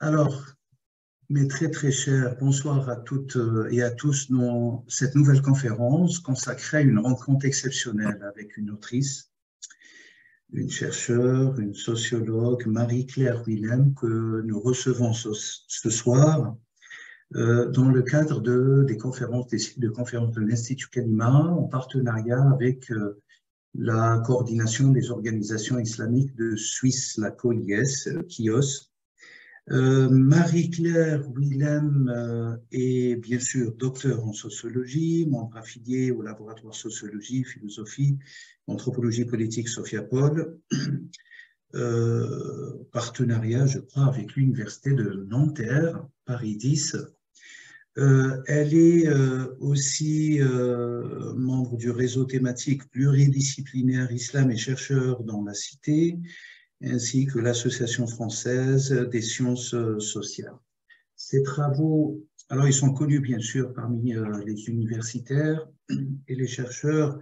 Alors, mes très très chers, bonsoir à toutes et à tous dans cette nouvelle conférence consacrée à une rencontre exceptionnelle avec une autrice, une chercheure, une sociologue, Marie-Claire Willem, que nous recevons ce soir dans le cadre des cycles de conférences de l'Institut Kalima en partenariat avec la coordination des organisations islamiques de Suisse, la COIS, KIOS. Marie-Claire Willem est bien sûr docteur en sociologie, membre affilié au laboratoire sociologie, philosophie, anthropologie politique Sophia Paul, partenariat, je crois, avec l'Université de Nanterre, Paris 10. Elle est aussi membre du réseau thématique pluridisciplinaire Islam et chercheurs dans la Cité, ainsi que l'Association française des sciences sociales. Ces travaux, alors ils sont connus bien sûr parmi les universitaires et les chercheurs,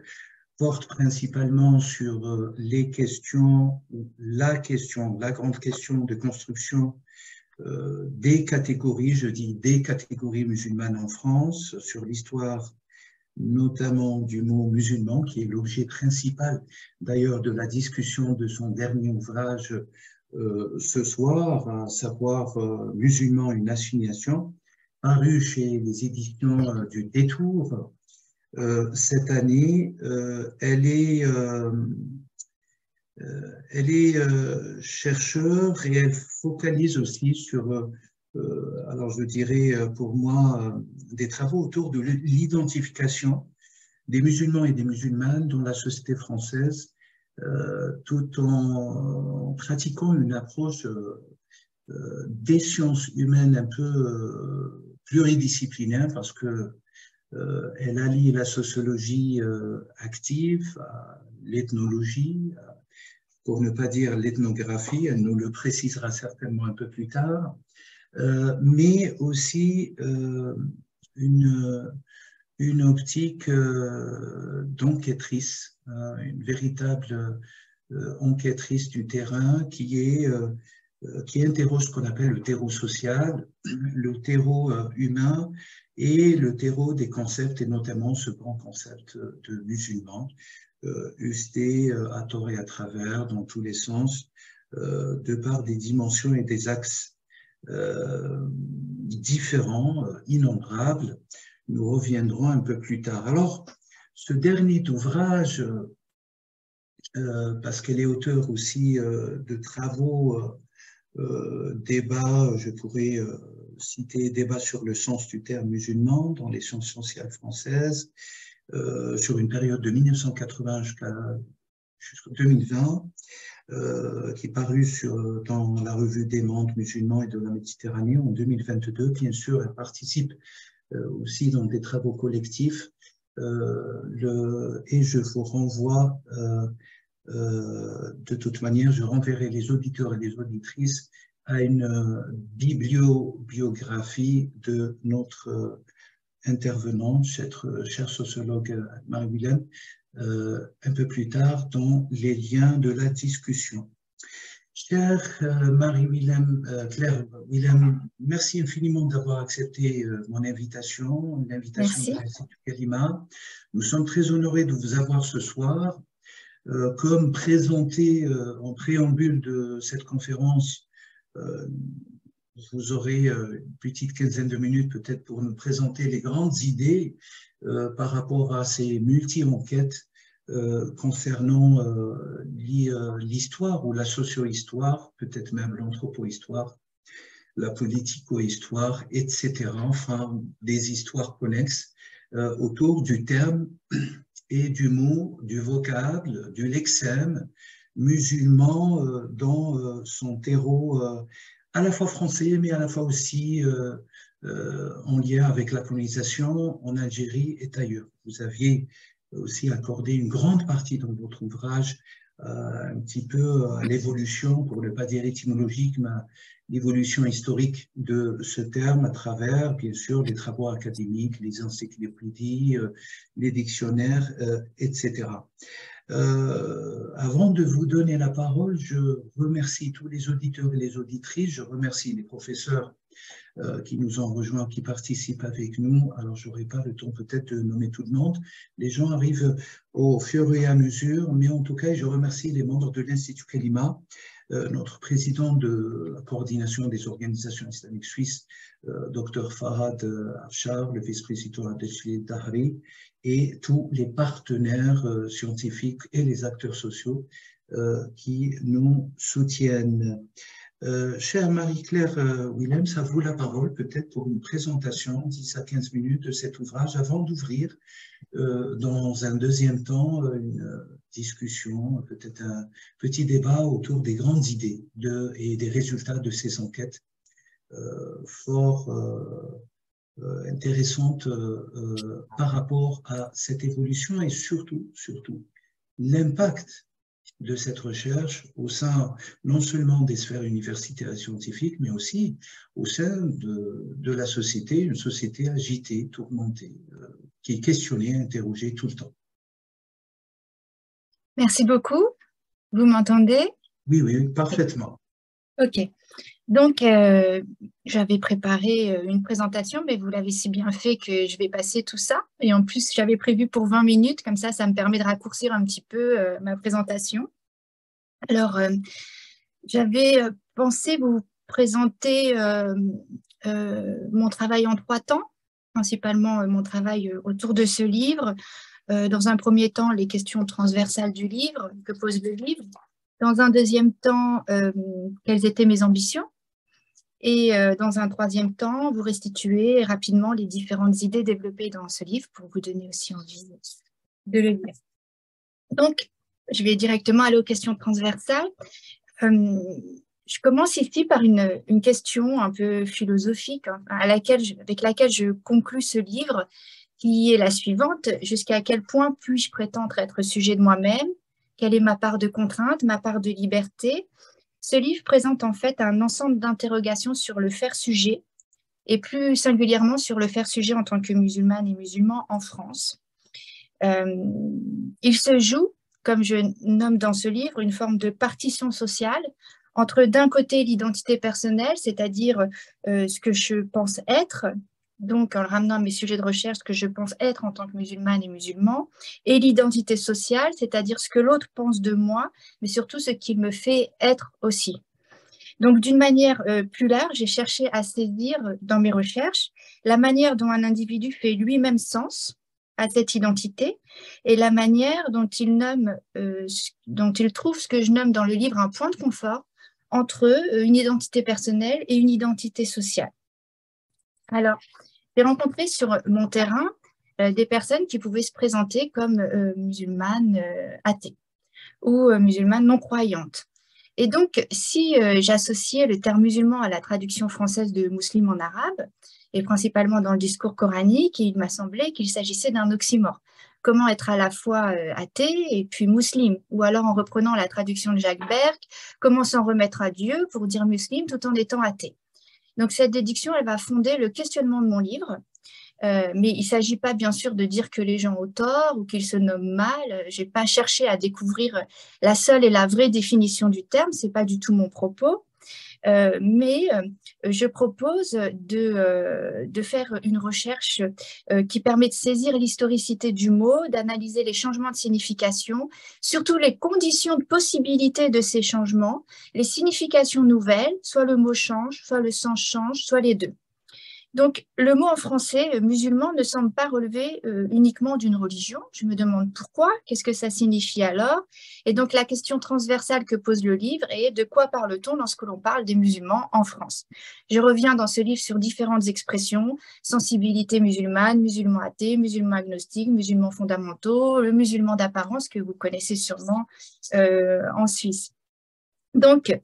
portent principalement sur les questions, la grande question de construction des catégories, je dis des catégories musulmanes en France, sur l'histoire notamment du mot musulman, qui est l'objet principal d'ailleurs de la discussion de son dernier ouvrage ce soir, à savoir Musulman, une assignation, paru chez les éditions du Détour cette année. Elle est chercheure et elle focalise aussi sur alors je dirais pour moi, des travaux autour de l'identification des musulmans et des musulmanes dans la société française, tout en pratiquant une approche des sciences humaines un peu pluridisciplinaire, parce que elle allie la sociologie active à l'ethnologie, pour ne pas dire l'ethnographie, elle nous le précisera certainement un peu plus tard, mais aussi une optique d'enquêtrice, une véritable enquêtrice du terrain qui interroge ce qu'on appelle le terreau social, le terreau humain et le terreau des concepts, et notamment ce grand concept de musulman, usté à tort et à travers, dans tous les sens, de par des dimensions et des axes différents, innombrables. Nous reviendrons un peu plus tard. Alors, ce dernier ouvrage, parce qu'elle est auteure aussi de travaux, débats, je pourrais citer débats sur le sens du terme musulman dans les sciences sociales françaises, sur une période de 1980 jusqu'en 2020, qui est paru dans la revue des mondes musulmans et de la Méditerranée en 2022. Bien sûr, elle participe aussi dans des travaux collectifs, et je vous renvoie, de toute manière, je renverrai les auditeurs et les auditrices à une biographie de notre intervenante, chère sociologue Marie-Willem, un peu plus tard dans les liens de la discussion. Chère Marie-Willem, Claire Willem, merci infiniment d'avoir accepté mon invitation, l'invitation de l'Institut Kalima. Nous sommes très honorés de vous avoir ce soir. Comme présenté en préambule de cette conférence, vous aurez une petite quinzaine de minutes peut-être pour nous présenter les grandes idées par rapport à ces multi-enquêtes concernant l'histoire ou la socio-histoire, peut-être même l'anthropo-histoire, la politico-histoire, etc. Enfin, des histoires connexes autour du terme et du mot, du vocable, du lexème musulman dans son terreau à la fois français, mais à la fois aussi en lien avec la colonisation en Algérie et ailleurs. Vous aviez aussi accordé une grande partie dans votre ouvrage un petit peu à l'évolution, pour ne pas dire étymologique, mais l'évolution historique de ce terme à travers, bien sûr, les travaux académiques, les encyclopédies, les dictionnaires, etc. Avant de vous donner la parole, je remercie tous les auditeurs et les auditrices, je remercie les professeurs qui nous ont rejoints, qui participent avec nous. Alors, je n'aurai pas le temps peut-être de nommer tout le monde. Les gens arrivent au fur et à mesure, mais en tout cas, je remercie les membres de l'Institut Kalima, notre président de la coordination des organisations islamiques suisses, Dr Farhad Afshar, le vice-président Adechli Dahri, et tous les partenaires scientifiques et les acteurs sociaux qui nous soutiennent. Chère Marie-Claire Willems, à vous la parole peut-être pour une présentation, 10 à 15 minutes de cet ouvrage, avant d'ouvrir dans un deuxième temps une discussion, peut-être un petit débat autour des grandes idées et des résultats de ces enquêtes fort intéressantes par rapport à cette évolution et surtout l'impact de cette recherche au sein non seulement des sphères universitaires et scientifiques, mais aussi au sein de la société, une société agitée, tourmentée, qui est questionnée, interrogée tout le temps. Merci beaucoup. Vous m'entendez? Oui, oui, parfaitement. Ok. Donc, j'avais préparé une présentation, mais vous l'avez si bien fait que je vais passer tout ça. Et en plus, j'avais prévu pour 20 minutes, comme ça me permet de raccourcir un petit peu ma présentation. Alors, j'avais pensé vous présenter mon travail en 3 temps, principalement mon travail autour de ce livre. Dans un premier temps, les questions transversales du livre, que pose le livre. Dans un deuxième temps, quelles étaient mes ambitions. Et dans un troisième temps, vous restituer rapidement les différentes idées développées dans ce livre pour vous donner aussi envie de le lire. Donc, je vais directement aller aux questions transversales. Je commence ici par une question un peu philosophique avec laquelle je conclus ce livre, qui est la suivante. Jusqu'à quel point puis-je prétendre être sujet de moi-même? Quelle est ma part de contrainte, ma part de liberté? Ce livre présente en fait un ensemble d'interrogations sur le faire sujet, et plus singulièrement sur le faire sujet en tant que musulmane et musulman en France. Il se joue, comme je nomme dans ce livre, une forme de partition sociale entre d'un côté l'identité personnelle, c'est-à-dire ce que je pense être, donc en ramenant à mes sujets de recherche ce que je pense être en tant que musulmane et musulman, et l'identité sociale, c'est-à-dire ce que l'autre pense de moi, mais surtout ce qu'il me fait être aussi. Donc d'une manière plus large, j'ai cherché à saisir dans mes recherches la manière dont un individu fait lui-même sens à cette identité et la manière dont il trouve ce que je nomme dans le livre un point de confort entre une identité personnelle et une identité sociale. Alors, j'ai rencontré sur mon terrain des personnes qui pouvaient se présenter comme musulmanes athées ou musulmanes non croyantes. Et donc, si j'associais le terme musulman à la traduction française de muslim en arabe, et principalement dans le discours coranique, il m'a semblé qu'il s'agissait d'un oxymore. Comment être à la fois athée et puis musulman? Ou alors, en reprenant la traduction de Jacques Berck, comment s'en remettre à Dieu pour dire musulman tout en étant athée? Donc, cette déduction, elle va fonder le questionnement de mon livre. Mais il ne s'agit pas, bien sûr, de dire que les gens ont tort ou qu'ils se nomment mal. Je n'ai pas cherché à découvrir la seule et la vraie définition du terme. Ce n'est pas du tout mon propos. Mais je propose de faire une recherche qui permet de saisir l'historicité du mot, d'analyser les changements de signification, surtout les conditions de possibilité de ces changements, les significations nouvelles, soit le mot change, soit le sens change, soit les deux. Donc, le mot en français, musulman, ne semble pas relever uniquement d'une religion. Je me demande pourquoi, qu'est-ce que ça signifie alors? Et donc, la question transversale que pose le livre est de quoi parle-t-on lorsque l'on parle des musulmans en France? Je reviens dans ce livre sur différentes expressions, sensibilité musulmane, musulman athée, musulman agnostique, musulmans fondamentaux, le musulman d'apparence que vous connaissez sûrement en Suisse. Donc,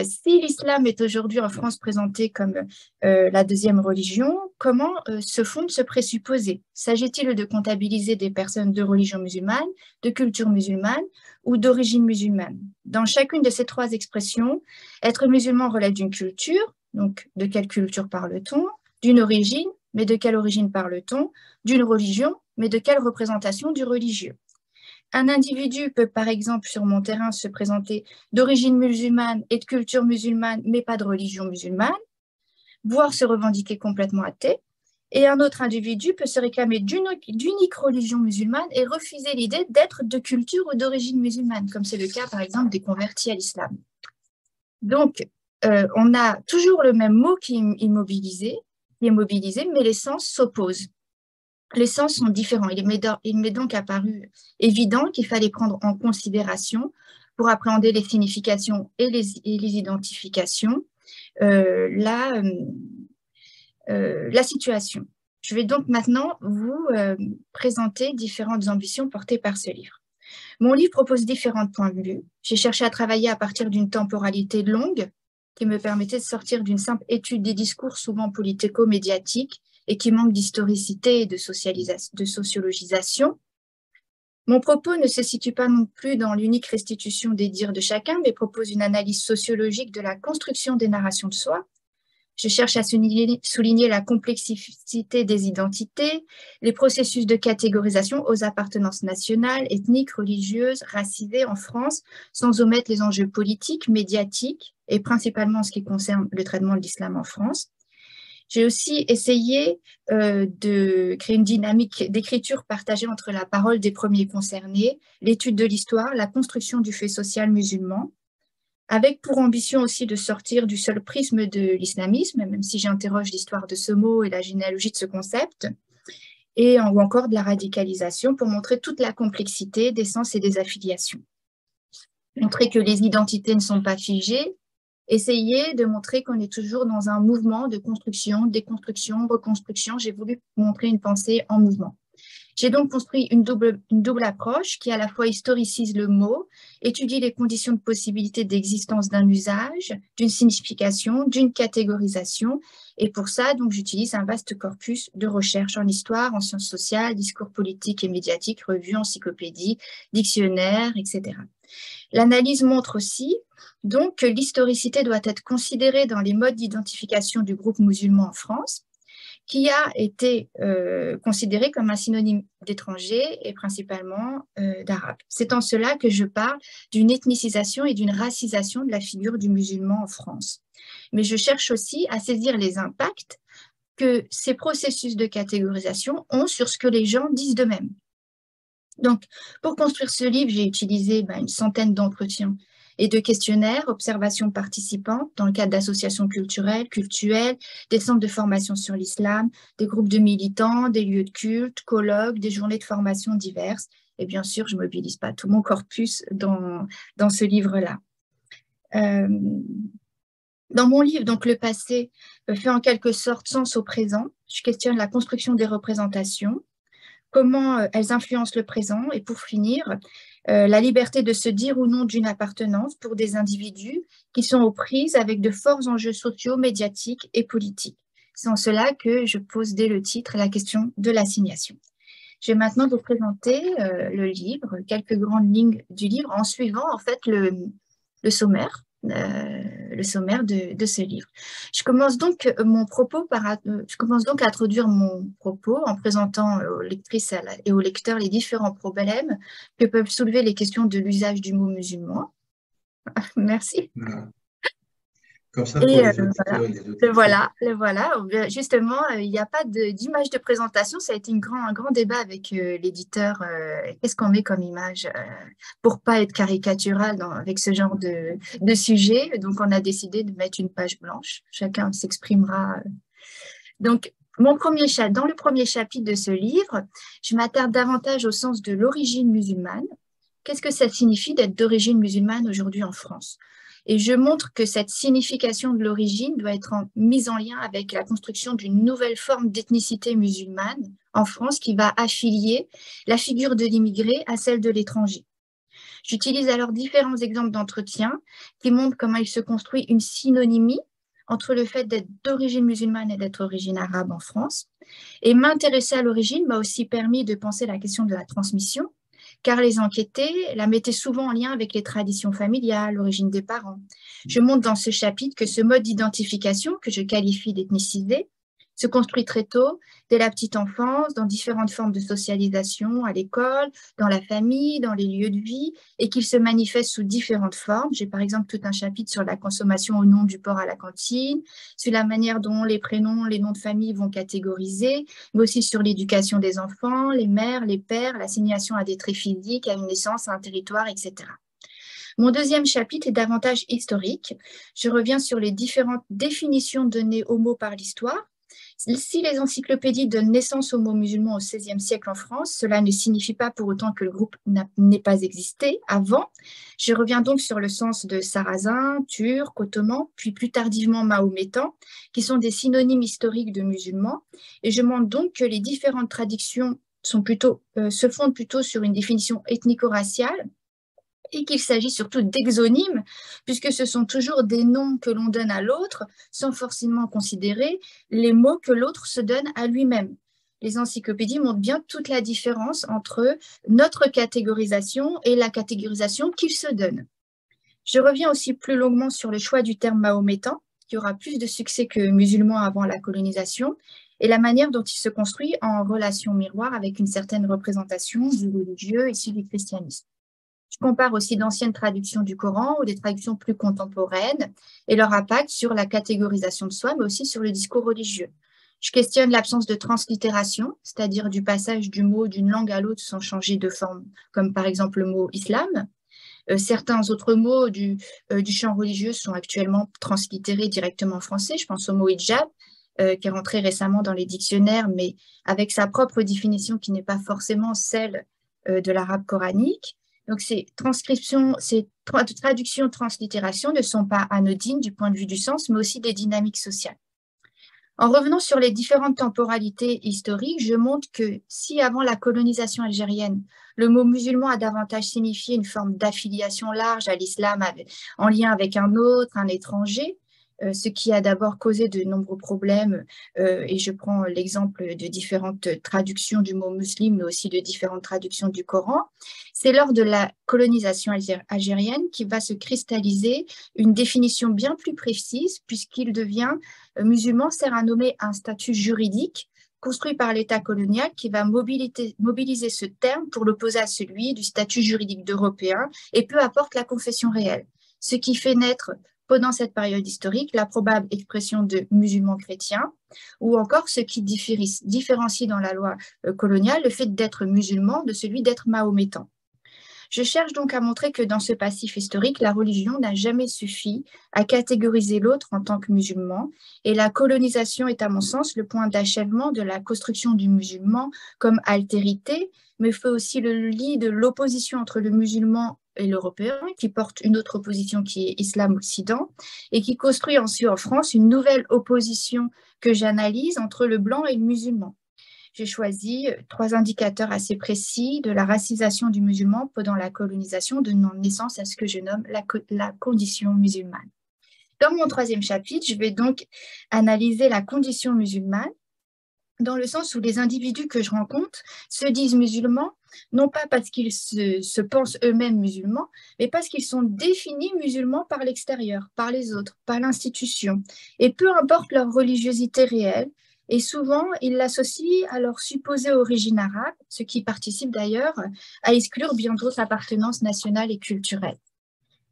si l'islam est aujourd'hui en France présenté comme la deuxième religion, comment se fonde ce présupposé? S'agit-il de comptabiliser des personnes de religion musulmane, de culture musulmane ou d'origine musulmane? Dans chacune de ces 3 expressions, être musulman relève d'une culture, donc de quelle culture parle-t-on? D'une origine, mais de quelle origine parle-t-on? D'une religion, mais de quelle représentation du religieux? Un individu peut, par exemple, sur mon terrain, se présenter d'origine musulmane et de culture musulmane, mais pas de religion musulmane, voire se revendiquer complètement athée. Et un autre individu peut se réclamer d'unique religion musulmane et refuser l'idée d'être de culture ou d'origine musulmane, comme c'est le cas, par exemple, des convertis à l'islam. Donc, on a toujours le même mot qui est mobilisé, mais les sens s'opposent. Les sens sont différents. Il m'est donc apparu évident qu'il fallait prendre en considération, pour appréhender les significations et les identifications, la situation. Je vais donc maintenant vous présenter différentes ambitions portées par ce livre. Mon livre propose différents points de vue. J'ai cherché à travailler à partir d'une temporalité longue qui me permettait de sortir d'une simple étude des discours souvent politico-médiatiques et qui manque d'historicité et de sociologisation. Mon propos ne se situe pas non plus dans l'unique restitution des dires de chacun, mais propose une analyse sociologique de la construction des narrations de soi. Je cherche à souligner la complexité des identités, les processus de catégorisation aux appartenances nationales, ethniques, religieuses, racisées en France, sans omettre les enjeux politiques, médiatiques, et principalement en ce qui concerne le traitement de l'islam en France. J'ai aussi essayé de créer une dynamique d'écriture partagée entre la parole des premiers concernés, l'étude de l'histoire, la construction du fait social musulman, avec pour ambition aussi de sortir du seul prisme de l'islamisme, même si j'interroge l'histoire de ce mot et la généalogie de ce concept, ou encore de la radicalisation pour montrer toute la complexité des sens et des affiliations. Montrer que les identités ne sont pas figées, essayer de montrer qu'on est toujours dans un mouvement de construction, déconstruction, reconstruction. J'ai voulu montrer une pensée en mouvement. J'ai donc construit une double approche qui à la fois historicise le mot, étudie les conditions de possibilité d'existence d'un usage, d'une signification, d'une catégorisation. Et pour ça, donc, j'utilise un vaste corpus de recherche en histoire, en sciences sociales, discours politiques et médiatiques, revues, encyclopédies, dictionnaires, etc. L'analyse montre aussi donc que l'historicité doit être considérée dans les modes d'identification du groupe musulman en France, qui a été considéré comme un synonyme d'étranger et principalement d'arabe. C'est en cela que je parle d'une ethnicisation et d'une racisation de la figure du musulman en France. Mais je cherche aussi à saisir les impacts que ces processus de catégorisation ont sur ce que les gens disent d'eux-mêmes. Donc, pour construire ce livre, j'ai utilisé une centaine d'entretiens et de questionnaires, observations participantes dans le cadre d'associations culturelles, des centres de formation sur l'islam, des groupes de militants, des lieux de culte, colloques, des journées de formation diverses. Et bien sûr, je ne mobilise pas tout mon corpus dans ce livre-là. Dans mon livre, donc, le passé fait en quelque sorte sens au présent. Je questionne la construction des représentations, comment elles influencent le présent et pour finir, la liberté de se dire ou non d'une appartenance pour des individus qui sont aux prises avec de forts enjeux sociaux, médiatiques et politiques. C'est en cela que je pose dès le titre la question de l'assignation. Je vais maintenant vous présenter le livre, quelques grandes lignes du livre en suivant en fait le sommaire. Le sommaire de ce livre. Je commence donc à introduire mon propos en présentant aux lectrices et aux lecteurs les différents problèmes que peuvent soulever les questions de l'usage du mot musulman. Merci. Voilà. Comme ça, pour les auditeurs et les auditrices. Le voilà. Justement, il n'y a pas d'image de présentation. Ça a été un grand débat avec l'éditeur. Qu'est-ce qu'on met comme image pour ne pas être caricatural avec ce genre de sujet. Donc, on a décidé de mettre une page blanche. Chacun s'exprimera. Donc, dans le premier chapitre de ce livre, je m'attarde davantage au sens de l'origine musulmane. Qu'est-ce que ça signifie d'être d'origine musulmane aujourd'hui en France ? Et je montre que cette signification de l'origine doit être mise en lien avec la construction d'une nouvelle forme d'ethnicité musulmane en France qui va affilier la figure de l'immigré à celle de l'étranger. J'utilise alors différents exemples d'entretien qui montrent comment il se construit une synonymie entre le fait d'être d'origine musulmane et d'être d'origine arabe en France. Et m'intéresser à l'origine m'a aussi permis de penser la question de la transmission, car les enquêtés la mettaient souvent en lien avec les traditions familiales, l'origine des parents. Je montre dans ce chapitre que ce mode d'identification, que je qualifie d'ethnicité, se construit très tôt, dès la petite enfance, dans différentes formes de socialisation, à l'école, dans la famille, dans les lieux de vie, et qu'il se manifeste sous différentes formes. J'ai par exemple tout un chapitre sur la consommation au nom du porc à la cantine, sur la manière dont les prénoms, les noms de famille vont catégoriser, mais aussi sur l'éducation des enfants, les mères, les pères, l'assignation à des traits physiques, à une naissance, à un territoire, etc. Mon deuxième chapitre est davantage historique. Je reviens sur les différentes définitions données aux mots par l'histoire. Si les encyclopédies donnent naissance aux mots musulmans au XVIe siècle en France, cela ne signifie pas pour autant que le groupe n'ait pas existé avant. Je reviens donc sur le sens de sarrasin, turc, ottoman, puis plus tardivement mahométan, qui sont des synonymes historiques de musulmans. Et je montre donc que les différentes traductions se fondent plutôt sur une définition ethnico-raciale, et qu'il s'agit surtout d'exonymes, puisque ce sont toujours des noms que l'on donne à l'autre, sans forcément considérer les mots que l'autre se donne à lui-même. Les encyclopédies montrent bien toute la différence entre notre catégorisation et la catégorisation qu'ils se donnent. Je reviens aussi plus longuement sur le choix du terme mahométan, qui aura plus de succès que musulman avant la colonisation, et la manière dont il se construit en relation miroir avec une certaine représentation du religieux issu du christianisme. Je compare aussi d'anciennes traductions du Coran ou des traductions plus contemporaines et leur impact sur la catégorisation de soi, mais aussi sur le discours religieux. Je questionne l'absence de translittération, c'est-à-dire du passage du mot d'une langue à l'autre sans changer de forme, comme par exemple le mot islam. Certains autres mots du champ religieux sont actuellement translittérés directement en français. Je pense au mot hijab, qui est rentré récemment dans les dictionnaires, mais avec sa propre définition qui n'est pas forcément celle de l'arabe coranique. Donc, ces traductions, translittérations ne sont pas anodines du point de vue du sens, mais aussi des dynamiques sociales. En revenant sur les différentes temporalités historiques, je montre que si avant la colonisation algérienne, le mot musulman a davantage signifié une forme d'affiliation large à l'islam en lien avec un autre, un étranger, ce qui a d'abord causé de nombreux problèmes, et je prends l'exemple de différentes traductions du mot musulman, mais aussi de différentes traductions du Coran. C'est lors de la colonisation algérienne qu'il va se cristalliser une définition bien plus précise, puisqu'il devient musulman sert à nommer un statut juridique construit par l'État colonial qui va mobiliser ce terme pour l'opposer à celui du statut juridique d'Européen et peu importe la confession réelle. Ce qui fait naître pendant cette période historique la probable expression de musulman chrétien ou encore ce qui différencie dans la loi coloniale le fait d'être musulman de celui d'être mahométan. Je cherche donc à montrer que dans ce passif historique, la religion n'a jamais suffi à catégoriser l'autre en tant que musulman, et la colonisation est à mon sens le point d'achèvement de la construction du musulman comme altérité, mais fait aussi le lit de l'opposition entre le musulman et l'européen, qui porte une autre opposition qui est Islam-Occident, et qui construit ensuite en France une nouvelle opposition que j'analyse entre le blanc et le musulman. J'ai choisi 3 indicateurs assez précis de la racisation du musulman pendant la colonisation, donnant naissance à ce que je nomme la condition musulmane. Dans mon 3e chapitre, je vais donc analyser la condition musulmane dans le sens où les individus que je rencontre se disent musulmans, non pas parce qu'ils se pensent eux-mêmes musulmans, mais parce qu'ils sont définis musulmans par l'extérieur, par les autres, par l'institution. Et peu importe leur religiosité réelle, et souvent, ils l'associent à leur supposée origine arabe, ce qui participe d'ailleurs à exclure bien d'autres appartenances nationales et culturelles.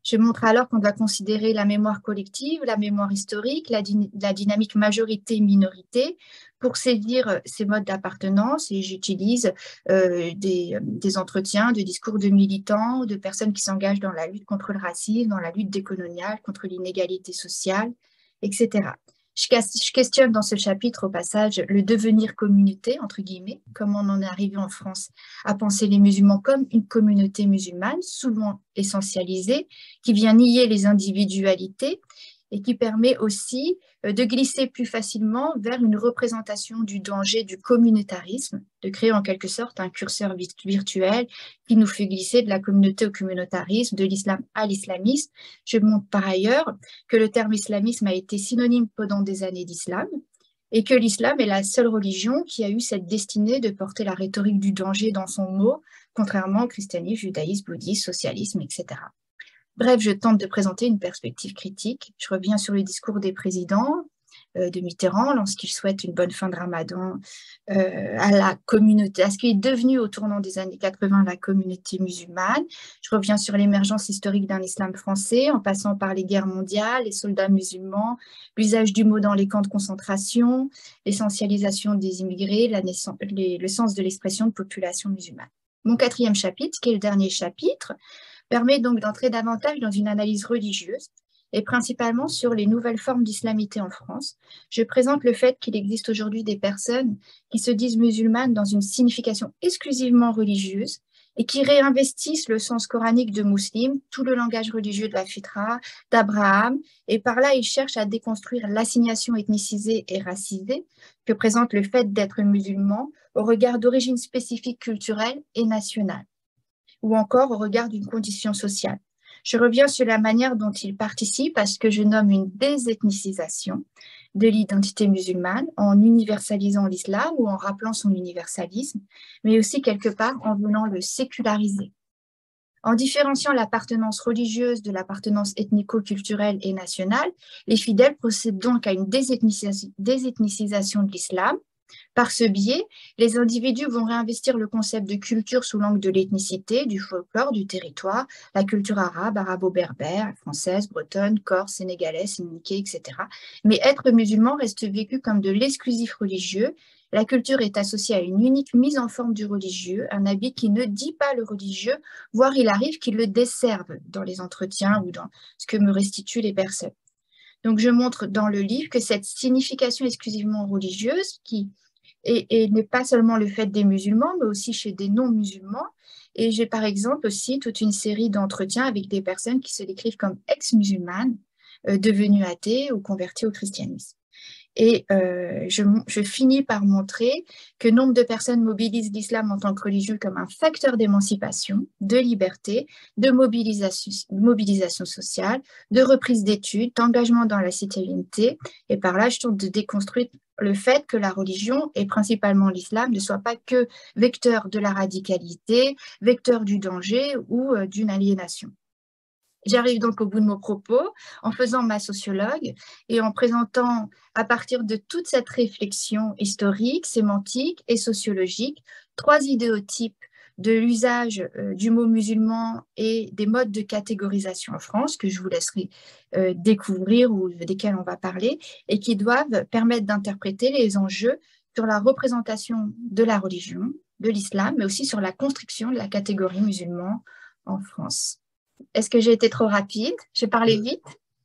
Je montre alors qu'on doit considérer la mémoire collective, la mémoire historique, la dynamique majorité-minorité pour saisir ces modes d'appartenance, et j'utilise des entretiens, de discours de militants, de personnes qui s'engagent dans la lutte contre le racisme, dans la lutte décoloniale, contre l'inégalité sociale, etc. Je questionne dans ce chapitre, au passage, le devenir communauté, entre guillemets, comment on en est arrivé en France à penser les musulmans comme une communauté musulmane, souvent essentialisée, qui vient nier les individualités et qui permet aussi de glisser plus facilement vers une représentation du danger du communautarisme, de créer en quelque sorte un curseur virtuel qui nous fait glisser de la communauté au communautarisme, de l'islam à l'islamisme. Je montre par ailleurs que le terme islamisme a été synonyme pendant des années d'islam et que l'islam est la seule religion qui a eu cette destinée de porter la rhétorique du danger dans son mot, contrairement au christianisme, judaïsme, bouddhisme, socialisme, etc. Bref, je tente de présenter une perspective critique. Je reviens sur le discours des présidents, de Mitterrand lorsqu'il souhaite une bonne fin de Ramadan à la communauté, à ce qui est devenu au tournant des années 80 la communauté musulmane. Je reviens sur l'émergence historique d'un islam français, en passant par les guerres mondiales, les soldats musulmans, l'usage du mot dans les camps de concentration, l'essentialisation des immigrés, le sens de l'expression de population musulmane. Mon 4e chapitre, qui est le dernier chapitre, permet donc d'entrer davantage dans une analyse religieuse et principalement sur les nouvelles formes d'islamité en France. Je présente le fait qu'il existe aujourd'hui des personnes qui se disent musulmanes dans une signification exclusivement religieuse et qui réinvestissent le sens coranique de musulman, tout le langage religieux de la Fitra, d'Abraham, et par là, ils cherchent à déconstruire l'assignation ethnicisée et racisée que présente le fait d'être musulman au regard d'origines spécifiques culturelles et nationales, ou encore au regard d'une condition sociale. Je reviens sur la manière dont ils participent à ce que je nomme une désethnicisation de l'identité musulmane en universalisant l'islam ou en rappelant son universalisme, mais aussi quelque part en voulant le séculariser. En différenciant l'appartenance religieuse de l'appartenance ethnico-culturelle et nationale, les fidèles procèdent donc à une désethnicisation de l'islam. Par ce biais, les individus vont réinvestir le concept de culture sous l'angle de l'ethnicité, du folklore, du territoire, la culture arabe, arabo-berbère, française, bretonne, corse, sénégalaise, séniquée, etc. Mais être musulman reste vécu comme de l'exclusif religieux. La culture est associée à une unique mise en forme du religieux, un habit qui ne dit pas le religieux, voire il arrive qu'il le desserve dans les entretiens ou dans ce que me restituent les personnes. Donc, je montre dans le livre que cette signification exclusivement religieuse, qui n'est pas seulement le fait des musulmans, mais aussi chez des non-musulmans. Et j'ai par exemple aussi toute une série d'entretiens avec des personnes qui se décrivent comme ex-musulmanes, devenues athées ou converties au christianisme. Et je finis par montrer que nombre de personnes mobilisent l'islam en tant que religieux comme un facteur d'émancipation, de liberté, de mobilisation sociale, de reprise d'études, d'engagement dans la citoyenneté. Et par là, je tente de déconstruire le fait que la religion, et principalement l'islam, ne soit pas que vecteur de la radicalité, vecteur du danger ou d'une aliénation. J'arrive donc au bout de mon propos en faisant ma sociologue et en présentant à partir de toute cette réflexion historique, sémantique et sociologique, 3 idéotypes de l'usage du mot musulman et des modes de catégorisation en France que je vous laisserai découvrir ou desquels on va parler et qui doivent permettre d'interpréter les enjeux sur la représentation de la religion, de l'islam, mais aussi sur la construction de la catégorie musulman en France. Est-ce que j'ai été trop rapide? J'ai parlé vite?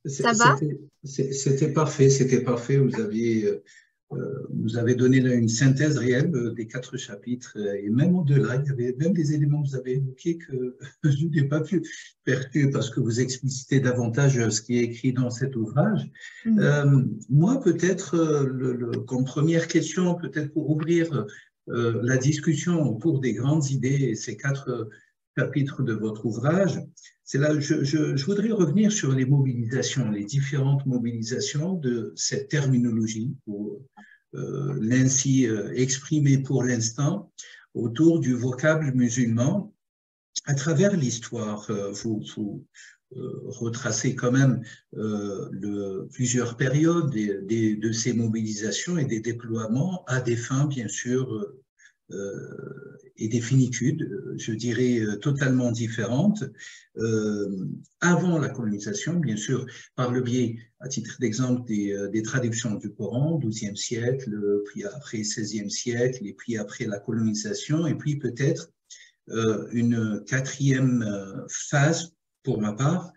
Ça va? C'était parfait, c'était parfait. Vous avez donné une synthèse réelle des 4 chapitres et même au-delà, il y avait même des éléments que vous avez évoqués que je n'ai pas pu percuter parce que vous explicitez davantage ce qui est écrit dans cet ouvrage. Moi, peut-être, comme première question, peut-être pour ouvrir la discussion autour des grandes idées, ces 4 chapitres de votre ouvrage, c'est là je voudrais revenir sur les mobilisations, les différentes mobilisations de cette terminologie, pour l'ainsi exprimée pour l'instant, autour du vocable musulman à travers l'histoire. Vous retracez quand même plusieurs périodes de ces mobilisations et des déploiements à des fins, bien sûr, et des finitudes, je dirais, totalement différentes, avant la colonisation, bien sûr, par le biais, à titre d'exemple, des traductions du Coran, 12e siècle, puis après 16e siècle, et puis après la colonisation, et puis peut-être une 4e phase, pour ma part,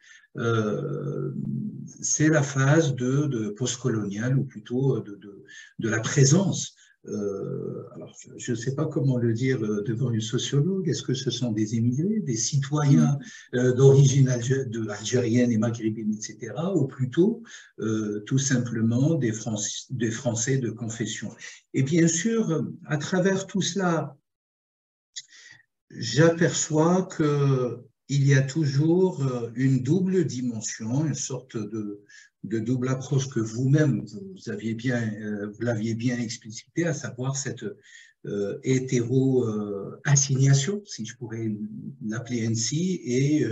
c'est la phase de postcoloniale, ou plutôt de la présence. Alors, je ne sais pas comment le dire devant une sociologue. Est-ce que ce sont des immigrés, des citoyens d'origine algérienne et maghrébine, etc., ou plutôt tout simplement des Français de confession? Et bien sûr, à travers tout cela, j'aperçois qu'il y a toujours une double dimension, une sorte de double approche que vous-même, vous l'aviez bien explicité, à savoir cette hétéro-assignation, si je pourrais l'appeler ainsi, et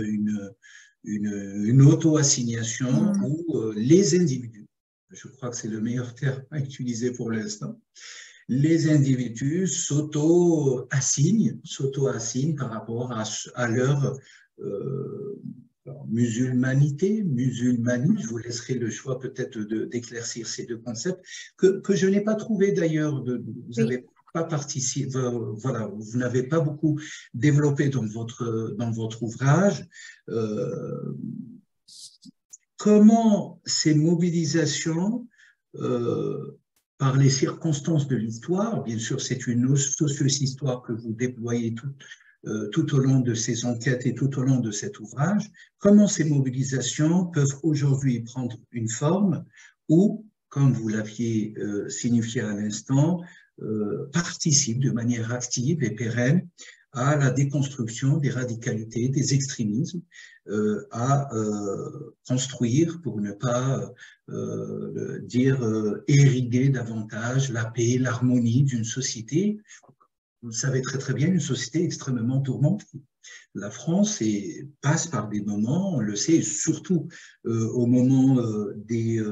une auto-assignation où les individus je crois que c'est le meilleur terme à utiliser pour l'instant, les individus s'auto-assignent par rapport à leur musulmanisme. Je vous laisserai le choix peut-être d'éclaircir ces deux concepts que je n'ai pas trouvé d'ailleurs. Vous n'avez pas participé, voilà, vous n'avez pas beaucoup développé dans votre ouvrage. Comment ces mobilisations par les circonstances de l'histoire, bien sûr c'est une socio-histoire que vous déployez tout au long de ces enquêtes et tout au long de cet ouvrage, comment ces mobilisations peuvent aujourd'hui prendre une forme ou, comme vous l'aviez signifié à l'instant, participent de manière active et pérenne à la déconstruction des radicalités, des extrémismes, à construire, pour ne pas dire ériguer davantage la paix, l'harmonie d'une société. Vous le savez très très bien, une société extrêmement tourmentée. La France passe par des moments, on le sait, surtout au moment des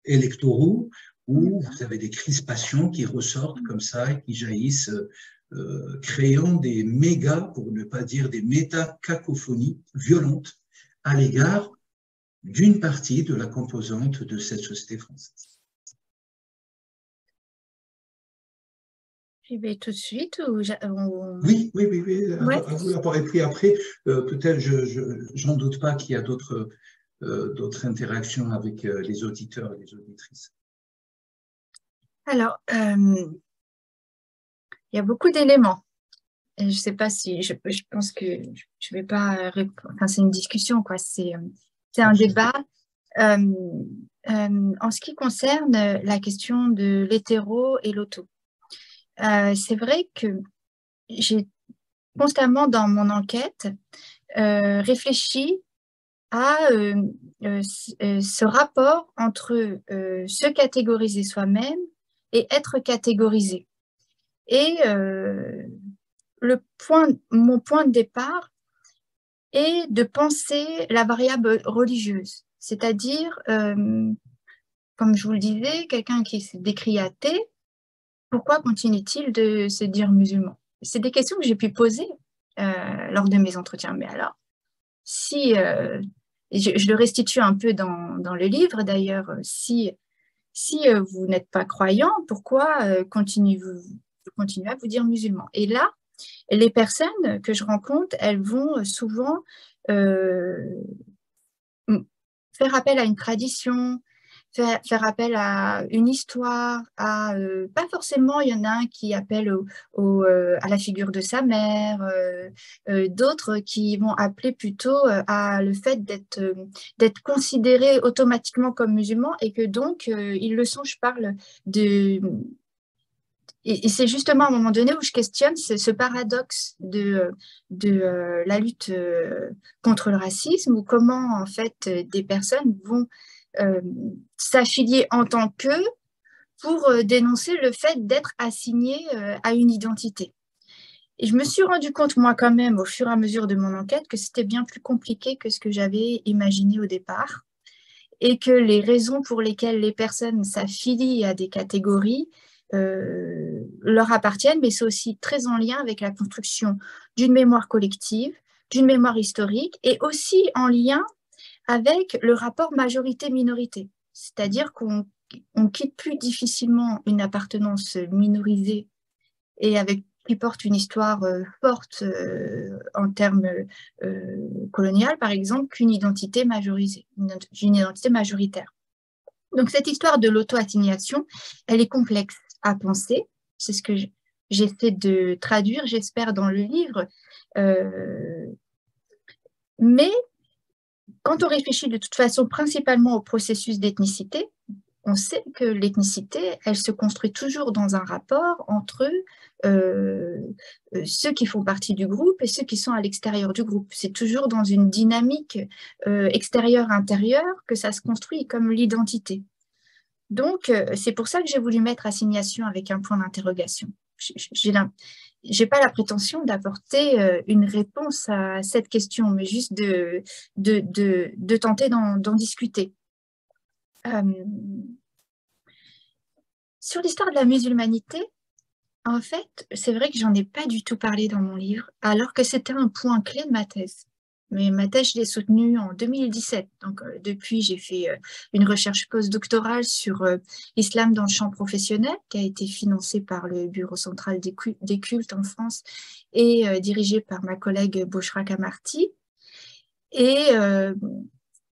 électoraux, où vous avez des crispations qui ressortent comme ça et qui jaillissent, créant des méga, pour ne pas dire des méta-cacophonies violentes à l'égard d'une partie de la composante de cette société française. J'y vais tout de suite ou Oui. Ouais. À vous la parole. Et puis après, peut-être, j'en doute pas qu'il y a d'autres interactions avec les auditeurs et les auditrices. Alors, il y a beaucoup d'éléments. Je ne sais pas si, je pense que je ne vais pas répondre. Enfin, c'est une discussion, quoi. C'est un débat. En ce qui concerne la question de l'hétéro et l'auto, c'est vrai que j'ai constamment dans mon enquête réfléchi à ce rapport entre se catégoriser soi-même et être catégorisé. Et mon point de départ est de penser la variable religieuse, c'est-à-dire, comme je vous le disais, quelqu'un qui se décrit athée, pourquoi continue-t-il de se dire musulman? C'est des questions que j'ai pu poser lors de mes entretiens. Mais alors, si, je le restitue un peu dans le livre d'ailleurs, si vous n'êtes pas croyant, pourquoi continuez à vous dire musulman? Et là, les personnes que je rencontre, elles vont souvent faire appel à une tradition, faire appel à une histoire, pas forcément, il y en a un qui appelle à la figure de sa mère, d'autres qui vont appeler plutôt à le fait d'être considérés automatiquement comme musulmans et que donc ils le sont. Je parle de... Et c'est justement à un moment donné où je questionne ce paradoxe de la lutte contre le racisme, ou comment en fait des personnes vont s'affilier en tant qu'eux pour dénoncer le fait d'être assignées à une identité. Et je me suis rendu compte, moi quand même, au fur et à mesure de mon enquête, que c'était bien plus compliqué que ce que j'avais imaginé au départ, et que les raisons pour lesquelles les personnes s'affilient à des catégories leur appartiennent, mais c'est aussi très en lien avec la construction d'une mémoire collective, d'une mémoire historique, et aussi en lien avec le rapport majorité-minorité. C'est-à-dire qu'on quitte plus difficilement une appartenance minorisée et qui porte une histoire forte en termes colonial, par exemple, qu'une identité majorisée, une identité majoritaire. Donc cette histoire de l'auto-assignation, elle est complexe à penser. C'est ce que j'essaie de traduire, j'espère, dans le livre. Mais quand on réfléchit de toute façon principalement au processus d'ethnicité, on sait que l'ethnicité, elle se construit toujours dans un rapport entre ceux qui font partie du groupe et ceux qui sont à l'extérieur du groupe. C'est toujours dans une dynamique extérieure-intérieure que ça se construit comme l'identité. Donc, c'est pour ça que j'ai voulu mettre assignation avec un point d'interrogation. J'ai pas la prétention d'apporter une réponse à cette question, mais juste de tenter d'en discuter. Sur l'histoire de la musulmanité, en fait, c'est vrai que j'en ai pas du tout parlé dans mon livre, alors que c'était un point clé de ma thèse. Mais ma thèse, je l'ai soutenue en 2017. Donc, depuis, j'ai fait une recherche postdoctorale sur l'islam dans le champ professionnel, qui a été financée par le Bureau central des cultes en France et dirigée par ma collègue Boshra Kamarti. Et,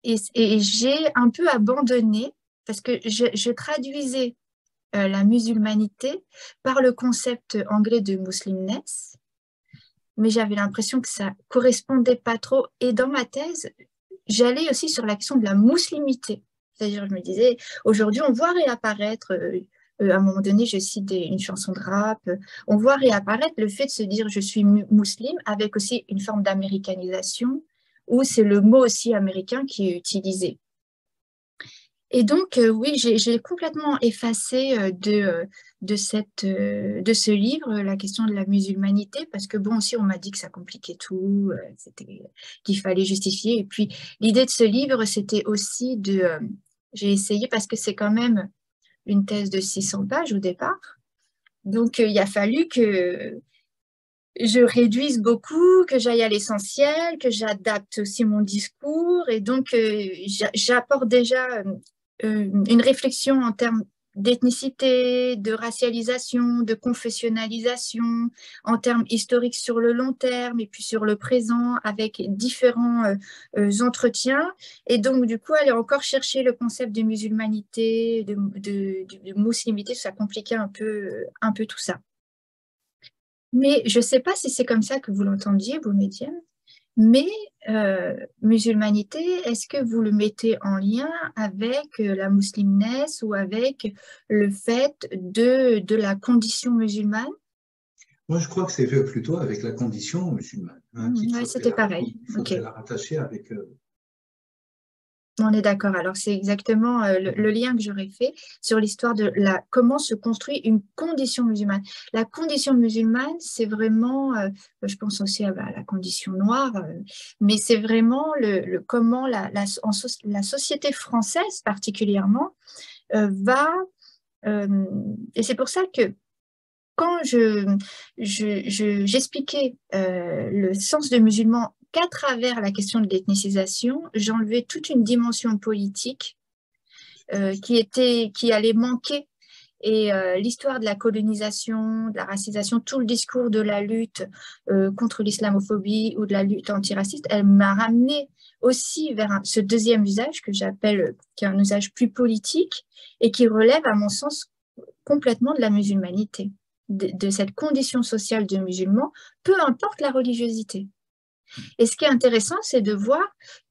j'ai un peu abandonné parce que je traduisais la musulmanité par le concept anglais de muslimness, mais j'avais l'impression que ça correspondait pas trop. Et dans ma thèse, j'allais aussi sur la question de la muslimité. C'est-à-dire, je me disais, aujourd'hui, on voit réapparaître, à un moment donné, je cite une chanson de rap, on voit réapparaître le fait de se dire je suis musulmane avec aussi une forme d'américanisation, où c'est le mot aussi américain qui est utilisé. Et donc, oui, j'ai complètement effacé de ce livre la question de la musulmanité, parce que bon, aussi, on m'a dit que ça compliquait tout, qu'il fallait justifier. Et puis, l'idée de ce livre, c'était aussi j'ai essayé, parce que c'est quand même une thèse de 600 pages au départ. Donc, il a fallu que je réduise beaucoup, que j'aille à l'essentiel, que j'adapte aussi mon discours. Et donc, j'apporte déjà une réflexion en termes d'ethnicité, de racialisation, de confessionnalisation, en termes historiques sur le long terme et puis sur le présent avec différents entretiens. Et donc, du coup, aller encore chercher le concept de musulmanité, de muslimité, ça compliquait un peu tout ça. Mais je ne sais pas si c'est comme ça que vous l'entendiez, vous, médium. Mais musulmanité, est-ce que vous le mettez en lien avec la muslimness ou avec le fait de la condition musulmane? Moi, je crois que c'est plutôt avec la condition musulmane. Hein, Oui, c'était pareil. Il faudrait la rattacher avec... On est d'accord. Alors, c'est exactement le lien que j'aurais fait sur l'histoire de comment se construit une condition musulmane. La condition musulmane, c'est vraiment, je pense aussi à la condition noire, mais c'est vraiment comment la société française particulièrement va, et c'est pour ça que quand j'expliquais le sens de musulman qu'à travers la question de l'ethnicisation, j'enlevais toute une dimension politique qui allait manquer. Et l'histoire de la colonisation, de la racisation, tout le discours de la lutte contre l'islamophobie ou de la lutte antiraciste, elle m'a ramené aussi vers ce deuxième usage que j'appelle, qui est un usage plus politique et qui relève, à mon sens, complètement de la musulmanité, de cette condition sociale de musulman, peu importe la religiosité. Et ce qui est intéressant, c'est de voir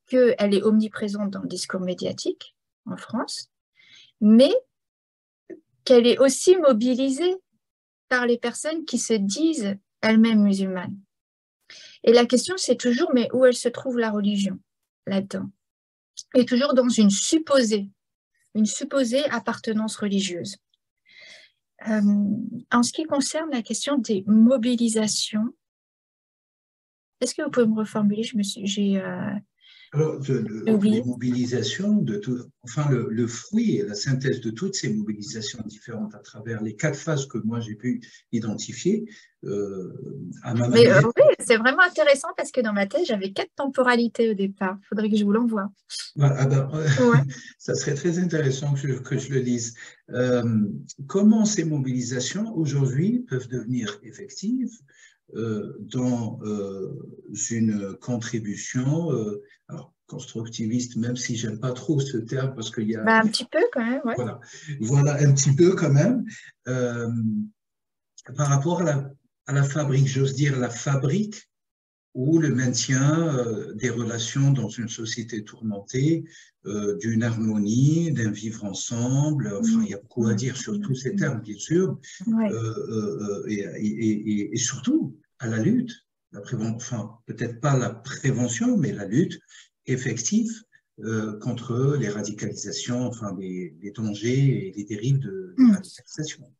qu'elle est omniprésente dans le discours médiatique en France, mais qu'elle est aussi mobilisée par les personnes qui se disent elles-mêmes musulmanes. Et la question, c'est toujours, mais où elle se trouve la religion là-dedans? Et toujours dans une supposée appartenance religieuse. En ce qui concerne la question des mobilisations, est-ce que vous pouvez me reformuler? Alors, les mobilisations, enfin le fruit et la synthèse de toutes ces mobilisations différentes à travers les 4 phases que moi j'ai pu identifier, à ma manière. Oui, c'est vraiment intéressant parce que dans ma tête, j'avais 4 temporalités au départ. Il faudrait que je vous l'envoie. Voilà, ouais. Ça serait très intéressant que je le lise. Comment ces mobilisations aujourd'hui peuvent devenir effectives dans une contribution, alors constructiviste, même si j'aime pas trop ce terme parce qu'il y a... un petit peu quand même, ouais. Voilà, un petit peu quand même. Par rapport à la fabrique, j'ose dire la fabrique ou le maintien des relations dans une société tourmentée, d'une harmonie, d'un vivre ensemble. Enfin, il y a beaucoup à dire sur tous ces termes, bien sûr. Ouais. Et surtout, à la lutte, enfin, peut-être pas la prévention, mais la lutte effective contre les radicalisations, enfin, les dangers et les dérives de radicalisation.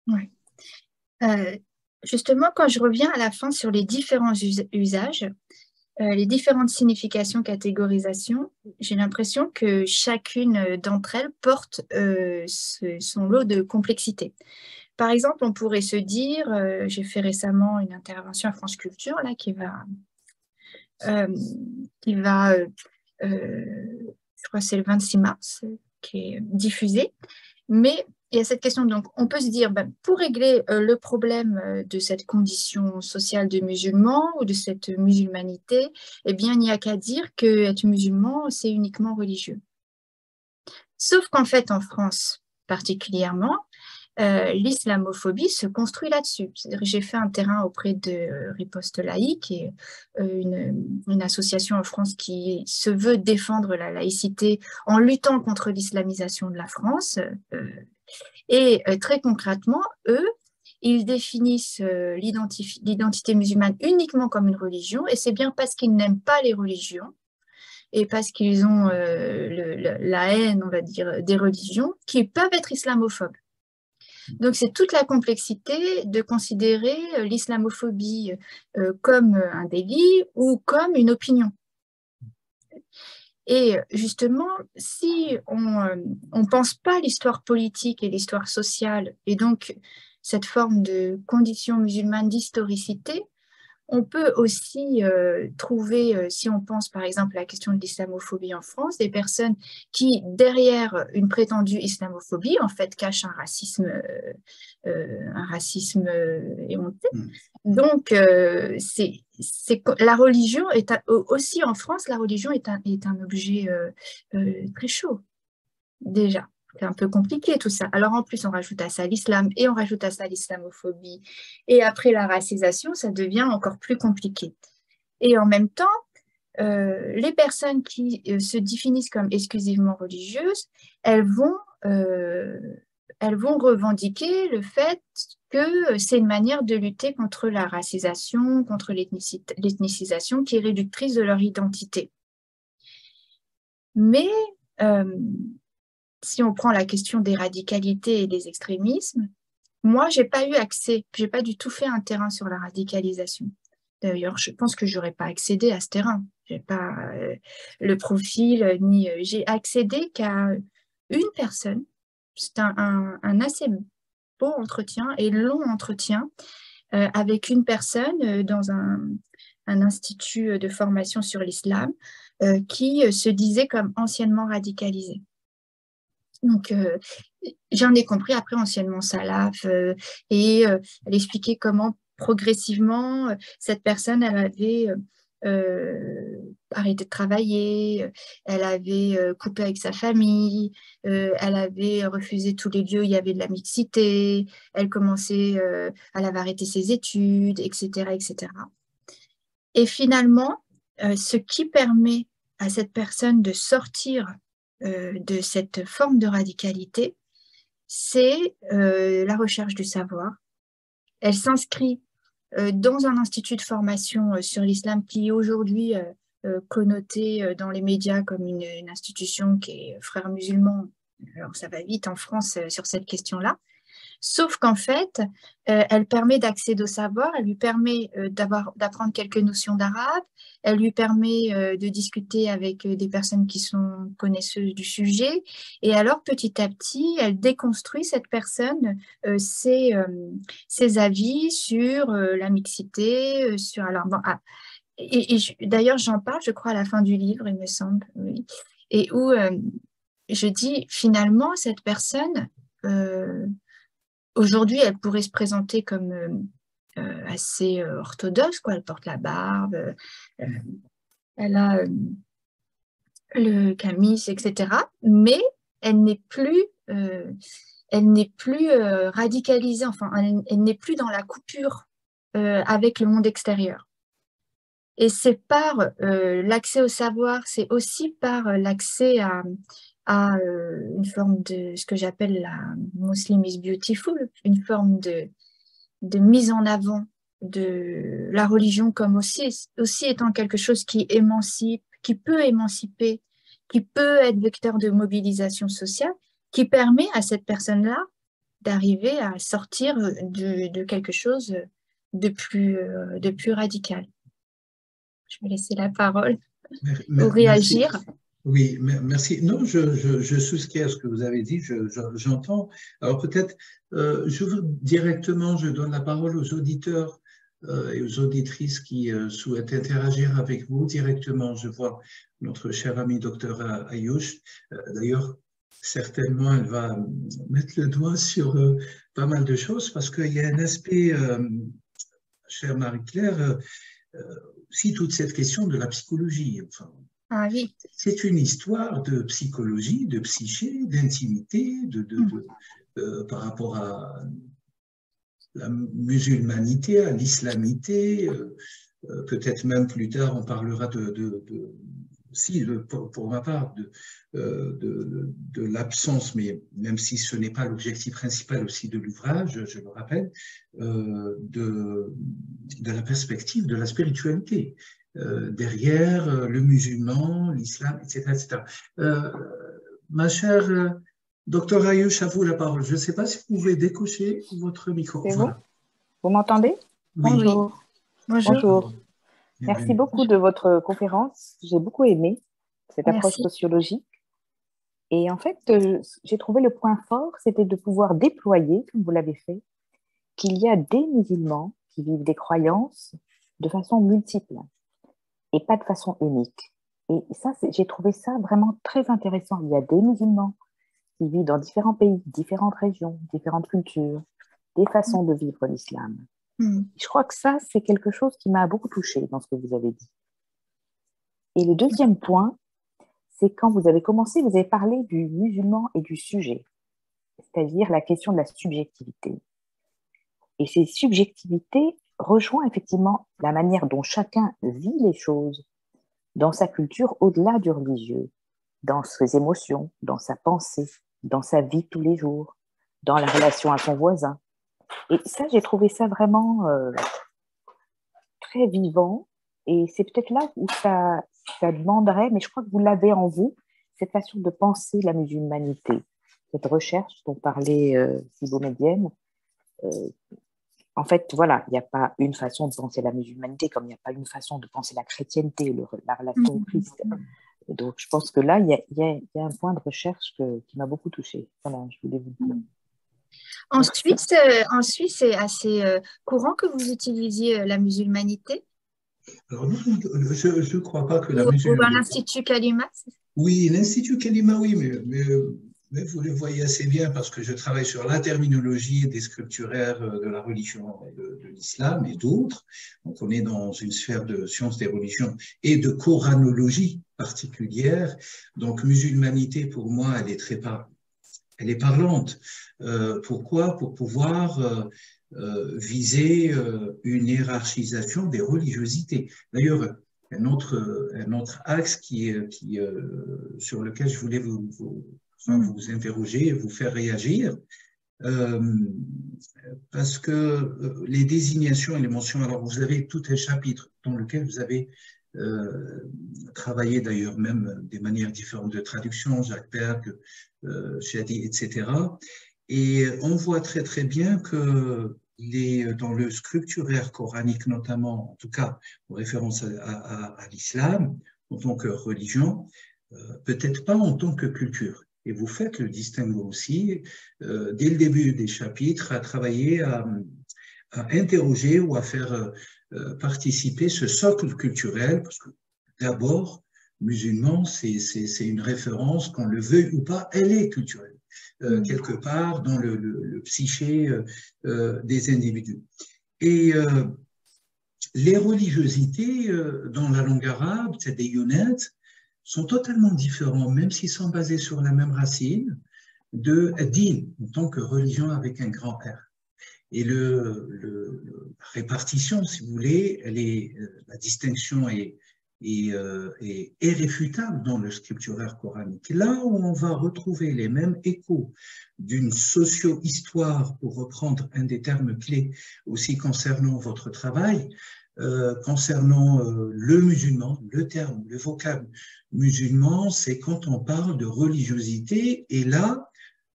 Ouais. Justement, quand je reviens à la fin sur les différents usages, les différentes significations, catégorisations, j'ai l'impression que chacune d'entre elles porte son lot de complexité. Par exemple, on pourrait se dire, j'ai fait récemment une intervention à France Culture là, qui va je crois que c'est le 26 mars, qui est diffusée. Mais il y a cette question, donc on peut se dire, ben, pour régler le problème de cette condition sociale de musulman ou de cette musulmanité, eh bien, il n'y a qu'à dire qu'être musulman, c'est uniquement religieux. Sauf qu'en fait, en France particulièrement, l'islamophobie se construit là-dessus. J'ai fait un terrain auprès de Riposte Laïque, qui est une association en France qui se veut défendre la laïcité en luttant contre l'islamisation de la France. Et très concrètement, eux, ils définissent l'identité musulmane uniquement comme une religion, et c'est bien parce qu'ils n'aiment pas les religions et parce qu'ils ont la haine, on va dire, des religions, qui peuvent être islamophobes. Donc, c'est toute la complexité de considérer l'islamophobie comme un délit ou comme une opinion. Et justement, si on ne pense pas l'histoire politique et l'histoire sociale, et donc cette forme de condition musulmane d'historicité, on peut aussi trouver, si on pense par exemple à la question de l'islamophobie en France, des personnes qui, derrière une prétendue islamophobie, en fait, cachent un racisme éhonté. Donc, la religion est aussi en France, la religion est un objet très chaud, déjà. C'est un peu compliqué tout ça. Alors en plus, on rajoute à ça l'islam et on rajoute à ça l'islamophobie. Et après la racisation, ça devient encore plus compliqué. Et en même temps, les personnes qui se définissent comme exclusivement religieuses, elles vont revendiquer le fait que c'est une manière de lutter contre la racisation, contre l'ethnicisation qui est réductrice de leur identité. Mais si on prend la question des radicalités et des extrémismes, moi, j'ai pas du tout fait un terrain sur la radicalisation. D'ailleurs, je pense que j'aurais pas accédé à ce terrain. J'ai pas le profil, j'ai accédé qu'à une personne. C'est un assez beau entretien et long entretien avec une personne dans un institut de formation sur l'islam qui se disait comme anciennement radicalisée. Donc, j'en ai compris après anciennement salaf et elle expliquait comment progressivement cette personne, elle avait arrêté de travailler, elle avait coupé avec sa famille, elle avait refusé tous les lieux où il y avait de la mixité, elle avait arrêté ses études, etc., etc. Et finalement, ce qui permet à cette personne de sortir de cette forme de radicalité, c'est la recherche du savoir. Elle s'inscrit dans un institut de formation sur l'islam qui est aujourd'hui connoté dans les médias comme une institution qui est frères musulmans. Alors ça va vite en France sur cette question-là. Sauf qu'en fait, elle permet d'accéder au savoir, elle lui permet d'apprendre quelques notions d'arabe, elle lui permet de discuter avec des personnes qui sont connaisseuses du sujet, et alors petit à petit, elle déconstruit cette personne, ses avis sur la mixité, sur... Alors, bon, d'ailleurs, j'en parle, je crois, à la fin du livre, il me semble, oui, et où je dis, finalement, cette personne... Aujourd'hui, elle pourrait se présenter comme assez orthodoxe, quoi. Elle porte la barbe, elle a le camis, etc. Mais elle n'est plus radicalisée, enfin, elle n'est plus dans la coupure avec le monde extérieur. Et c'est par l'accès au savoir, c'est aussi par l'accès à une forme de ce que j'appelle la Muslim is beautiful, une forme de mise en avant de la religion comme aussi étant quelque chose qui émancipe, qui peut émanciper, qui peut être vecteur de mobilisation sociale, qui permet à cette personne-là d'arriver à sortir de quelque chose de plus radical. je vais laisser la parole pour Merci. réagir. Oui, merci. Non, je souscris à ce que vous avez dit, j'entends. Alors peut-être, directement, je donne la parole aux auditeurs et aux auditrices qui souhaitent interagir avec vous directement. Je vois notre cher ami docteur Ayouch. D'ailleurs, certainement, elle va mettre le doigt sur pas mal de choses parce qu'il y a un aspect, chère Marie-Claire, aussi toute cette question de la psychologie. Enfin, ah oui. C'est une histoire de psychologie, de psyché, d'intimité, par rapport à la musulmanité, à l'islamité. Peut-être même plus tard, on parlera pour ma part, de l'absence, mais même si ce n'est pas l'objectif principal aussi de l'ouvrage, je le rappelle, de la perspective de la spiritualité. Derrière le musulman, l'islam, etc. etc. Ma chère docteur Ayouch, à vous la parole. Je ne sais pas si vous pouvez décocher votre micro. C'est voilà. Vous m'entendez? Oui. Bonjour. Bonjour. Bonjour. Merci beaucoup de votre conférence. J'ai beaucoup aimé cette approche sociologique. Et en fait, j'ai trouvé le point fort, c'était de pouvoir déployer, comme vous l'avez fait, qu'il y a des musulmans qui vivent des croyances de façon multiple et pas de façon unique. Et ça, j'ai trouvé ça vraiment très intéressant. Il y a des musulmans qui vivent dans différents pays, différentes régions, différentes cultures, des façons de vivre l'islam. Je crois que ça, c'est quelque chose qui m'a beaucoup touchée dans ce que vous avez dit. Et le deuxième point, c'est quand vous avez commencé, vous avez parlé du musulman et du sujet, c'est-à-dire la question de la subjectivité. Et ces subjectivités rejoignent effectivement la manière dont chacun vit les choses dans sa culture au-delà du religieux, dans ses émotions, dans sa pensée, dans sa vie de tous les jours, dans la relation à son voisin. Et ça, j'ai trouvé ça vraiment très vivant. Et c'est peut-être là où ça demanderait, mais je crois que vous l'avez en vous, cette façon de penser la musulmanité, cette recherche dont parlait Sibomedienne. En fait, voilà, il n'y a pas une façon de penser la musulmanité comme il n'y a pas une façon de penser la chrétienté, la relation au Christ. Donc, je pense que là, il y a un point de recherche qui m'a beaucoup touchée. Voilà, je voulais vous dire. En Suisse, c'est assez courant que vous utilisiez la musulmanité. Alors, je ne crois pas que la musulmanité... Ou l'Institut Kalima. Oui, l'Institut Kalima, oui, mais vous le voyez assez bien parce que je travaille sur la terminologie des scripturaires de la religion de l'islam et d'autres. Donc, on est dans une sphère de sciences des religions et de coranologie particulière. Donc, musulmanité, pour moi, elle est parlante. Pourquoi? Pour pouvoir viser une hiérarchisation des religiosités. D'ailleurs, un autre axe sur lequel je voulais vous interroger et vous faire réagir, parce que les désignations et les mentions, alors vous avez tout un chapitre dans lequel vous avez travaillé d'ailleurs même des manières différentes de traduction, Jacques Berg, Chadi, etc. Et on voit très très bien que dans le scripturaire coranique notamment, en tout cas en référence à l'islam en tant que religion, peut-être pas en tant que culture. Et vous faites le distinguo aussi, dès le début des chapitres, à travailler à interroger ou à faire participer ce socle culturel, parce que d'abord, musulman, c'est une référence, qu'on le veuille ou pas, elle est culturelle. Quelque part dans le psyché des individus. Et les religiosités dans la langue arabe, c'est des yunet, sont totalement différents, même s'ils sont basés sur la même racine, de din, en tant que religion avec un grand R. Et la répartition, si vous voulez, la distinction est irréfutable dans le scripturaire coranique. Là où on va retrouver les mêmes échos d'une socio-histoire, pour reprendre un des termes clés aussi concernant votre travail, concernant le musulman, le terme, le vocable musulman, c'est quand on parle de religiosité, et là,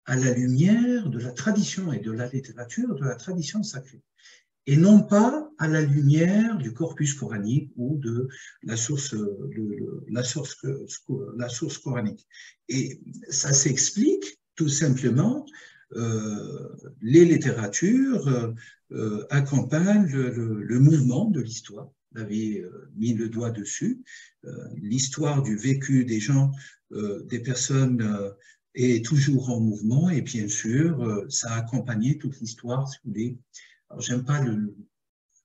à la lumière de la tradition et de la littérature, de la tradition sacrée. et non pas à la lumière du corpus coranique ou de la source, la source coranique. Et ça s'explique tout simplement, les littératures accompagnent le mouvement de l'histoire. Vous avez mis le doigt dessus. L'histoire du vécu des gens, des personnes est toujours en mouvement, et bien sûr, ça a accompagné toute l'histoire, si vous voulez. Alors, j'aime pas le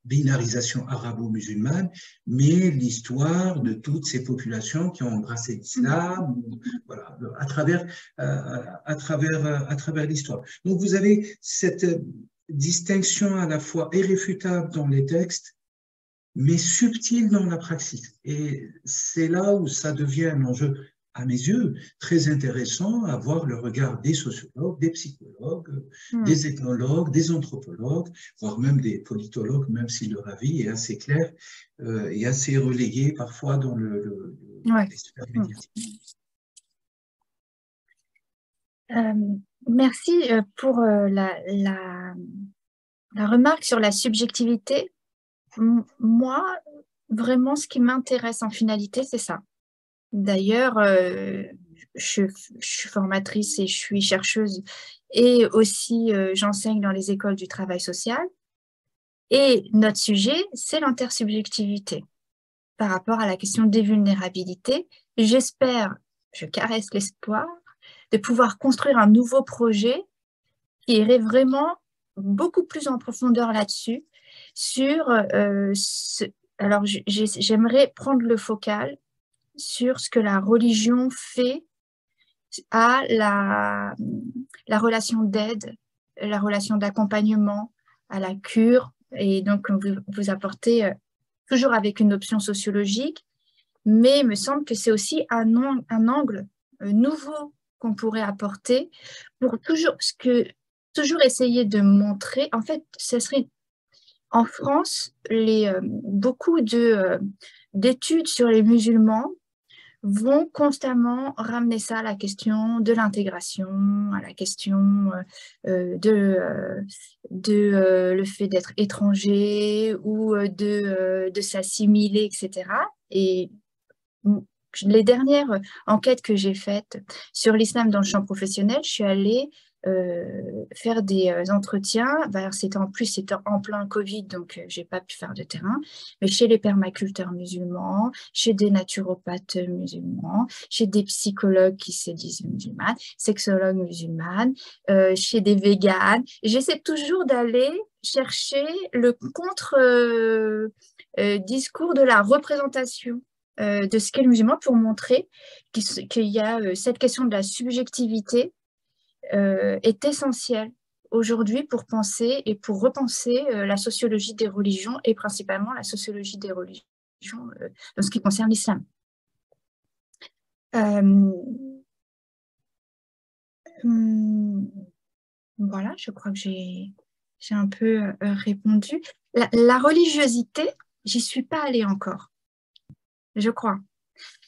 binarisation arabo-musulmane, mais l'histoire de toutes ces populations qui ont embrassé l'islam, voilà, à travers l'histoire. Donc, vous avez cette distinction à la fois irréfutable dans les textes, mais subtile dans la praxis. Et c'est là où ça devient un enjeu, à mes yeux, très intéressant, à voir le regard des sociologues, des psychologues, des ethnologues, des anthropologues, voire même des politologues, même si leur avis est assez clair et assez relégué parfois dans l'espace médiatique. Merci pour la remarque sur la subjectivité. Moi, vraiment, ce qui m'intéresse en finalité, c'est ça. D'ailleurs, je suis formatrice et je suis chercheuse, et aussi j'enseigne dans les écoles du travail social. Et notre sujet, c'est l'intersubjectivité par rapport à la question des vulnérabilités. J'espère, je caresse l'espoir, de pouvoir construire un nouveau projet qui irait vraiment beaucoup plus en profondeur là-dessus, sur alors j'aimerais prendre le focal sur ce que la religion fait à la relation d'aide, la relation d'accompagnement, à la cure, et donc vous apportez toujours avec une option sociologique, mais il me semble que c'est aussi un angle nouveau qu'on pourrait apporter pour toujours essayer de montrer. En fait, ce serait en France, beaucoup d'études sur les musulmans vont constamment ramener ça à la question de l'intégration, à la question de le fait d'être étranger ou de s'assimiler, etc. Et les dernières enquêtes que j'ai faites sur l'islam dans le champ professionnel, je suis allée faire des entretiens. C'était en plein Covid, donc j'ai pas pu faire de terrain, mais chez les permaculteurs musulmans, chez des naturopathes musulmans, chez des psychologues qui se disent musulmanes, sexologues musulmanes, chez des véganes. J'essaie toujours d'aller chercher le contre-discours de la représentation de ce qu'est le musulman, pour montrer qu'il y a cette question de la subjectivité est essentielle aujourd'hui pour penser et pour repenser la sociologie des religions, et principalement la sociologie des religions en ce qui concerne l'islam. Voilà, je crois que j'ai un peu répondu. La religiosité, j'y suis pas allée encore, je crois.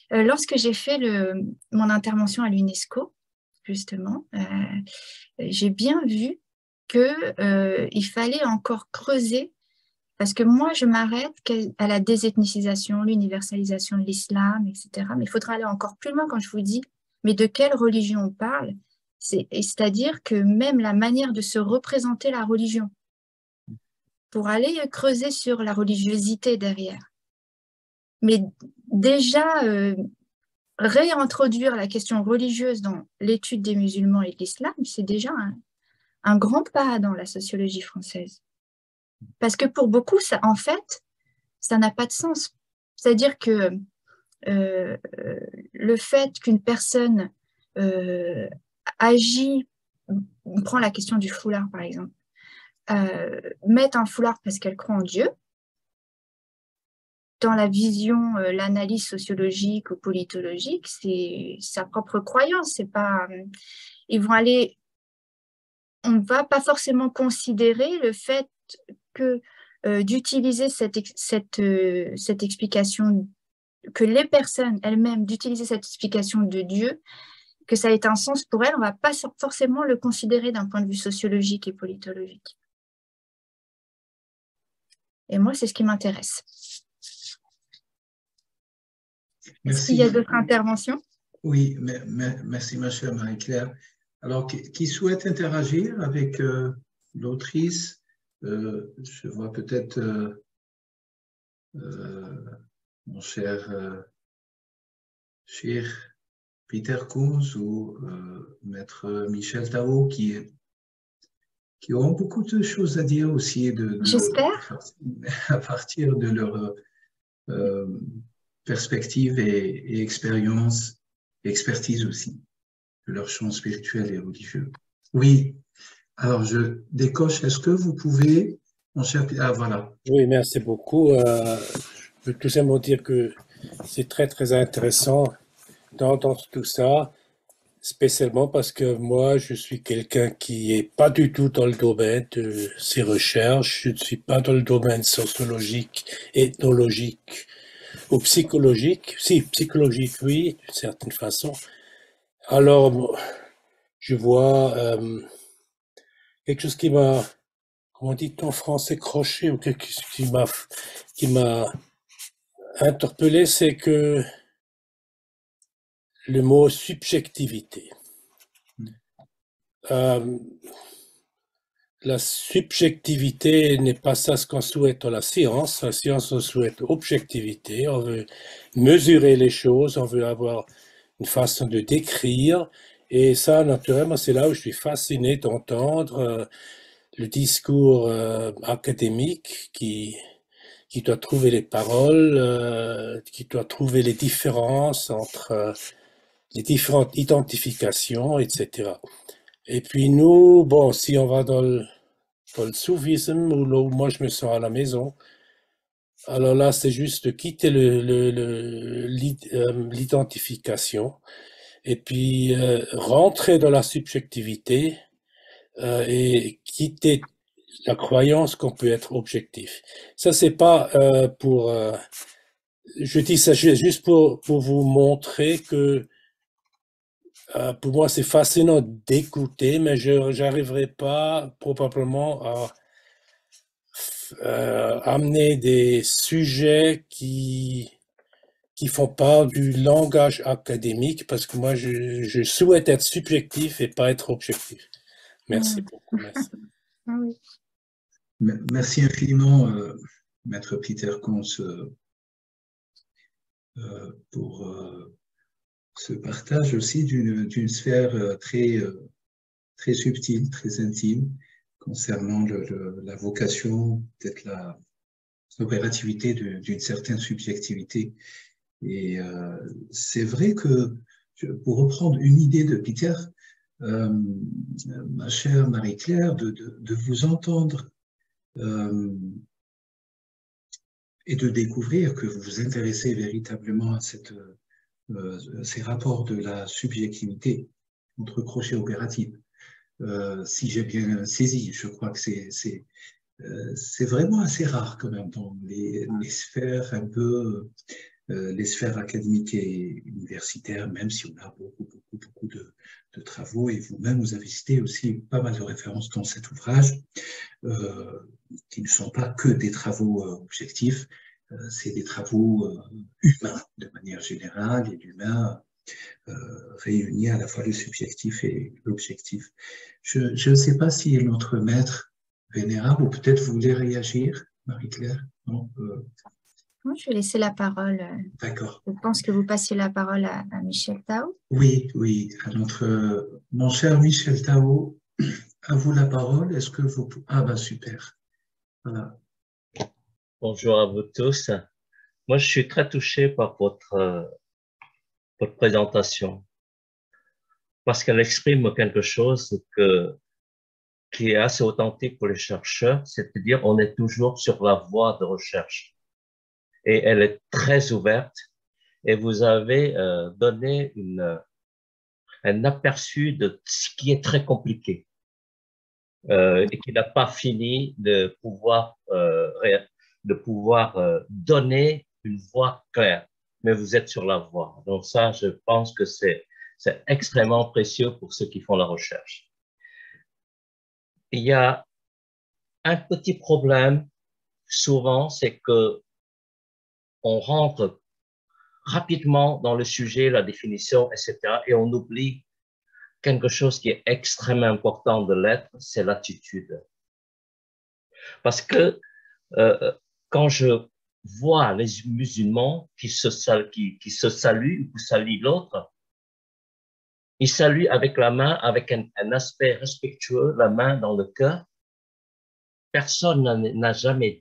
Lorsque j'ai fait mon intervention à l'UNESCO, justement, j'ai bien vu qu'il fallait encore creuser, parce que moi, je m'arrête à la désethnicisation, l'universalisation de l'islam, etc. Mais il faudra aller encore plus loin quand je vous dis, mais de quelle religion on parle? C'est-à-dire que même la manière de se représenter la religion, pour aller creuser sur la religiosité derrière. Mais déjà, réintroduire la question religieuse dans l'étude des musulmans et de l'islam, c'est déjà un grand pas dans la sociologie française. Parce que pour beaucoup, en fait, ça n'a pas de sens. C'est-à-dire que le fait qu'une personne agit, on prend la question du foulard par exemple, mette un foulard parce qu'elle croit en Dieu, dans la vision, l'analyse sociologique ou politologique, c'est sa propre croyance. C'est pas, on ne va pas forcément considérer le fait que d'utiliser cette explication, que les personnes elles-mêmes d'utiliser cette explication de Dieu, que ça ait un sens pour elles, on ne va pas forcément le considérer d'un point de vue sociologique et politologique. Et moi, c'est ce qui m'intéresse. Est-ce qu'il Merci. y a d'autres interventions? Oui, merci ma chère Marie-Claire. Alors, qui souhaite interagir avec l'autrice? Je vois peut-être mon cher Peter Koons ou maître Michel Tao qui ont beaucoup de choses à dire aussi J'espère. à partir de leur perspective et expérience et expertise aussi de leur champ spirituel et religieux. Oui, alors je décoche. Est-ce que vous pouvez, mon cher Peter, ah voilà. Oui, merci beaucoup. Je peux tout simplement dire que c'est très, très intéressant d'entendre tout ça, spécialement parce que moi, je suis quelqu'un qui est pas du tout dans le domaine de ces recherches. Je ne suis pas dans le domaine sociologique, ethnologique ou psychologique. Si, psychologique, oui, d'une certaine façon. Alors, je vois quelque chose qui m'a, comment dit-on en français, croché, ou quelque chose qui m'a interpellé, c'est que le mot subjectivité. La subjectivité n'est pas ça ce qu'on souhaite dans la science. La science, on souhaite objectivité. On veut mesurer les choses, on veut avoir une façon de décrire. Et ça, naturellement, c'est là où je suis fasciné d'entendre le discours académique qui doit trouver les paroles, qui doit trouver les différences entre les différentes identifications, etc. Et puis nous, bon, si on va dans le soufisme, où moi je me sens à la maison, alors là, c'est juste de quitter l'identification et puis rentrer dans la subjectivité et quitter la croyance qu'on peut être objectif. Ça, c'est pas pour... je dis ça juste pour vous montrer que pour moi, c'est fascinant d'écouter, mais je n'arriverai pas probablement à amener des sujets qui font part du langage académique, parce que moi, je souhaite être subjectif et pas être objectif. Merci beaucoup. Merci. Oui. Merci infiniment, Maître Peter Koons, pour ce partage aussi d'une sphère très subtile, très intime, concernant la vocation, peut-être l'opérativité d'une certaine subjectivité. Et c'est vrai que, pour reprendre une idée de Peter, ma chère Marie-Claire, de vous entendre et de découvrir que vous vous intéressez véritablement à ces rapports de la subjectivité entre crochet opératif. Si j'ai bien saisi, je crois que c'est vraiment assez rare quand même dans les sphères un peu, les sphères académiques et universitaires, même si on a beaucoup de travaux, et vous-même vous avez cité aussi pas mal de références dans cet ouvrage, qui ne sont pas que des travaux objectifs, c'est des travaux humains de manière générale, et l'humain réunit à la fois le subjectif et l'objectif. Je ne sais pas si notre maître vénérable, ou peut-être vous voulez réagir, Marie-Claire? Moi, je vais laisser la parole. D'accord. Je pense que vous passiez la parole à Michel Tao. Oui, à mon cher Michel Tao, à vous la parole. Est-ce que vous... Ah ben super. Voilà. Bonjour à vous tous. Moi, je suis très touché par votre présentation parce qu'elle exprime quelque chose qui est assez authentique pour les chercheurs, c'est-à-dire on est toujours sur la voie de recherche et elle est très ouverte et vous avez donné un aperçu de ce qui est très compliqué et qui n'a pas fini de pouvoir donner une voie claire, mais vous êtes sur la voie. Donc ça, je pense que c'est extrêmement précieux pour ceux qui font la recherche. Il y a un petit problème souvent, c'est que on rentre rapidement dans le sujet, la définition, etc. Et on oublie quelque chose qui est extrêmement important de l'être, c'est l'attitude. Parce que quand je vois les musulmans qui se saluent ou saluent l'autre, ils saluent avec la main, avec un aspect respectueux, la main dans le cœur. Personne n'a jamais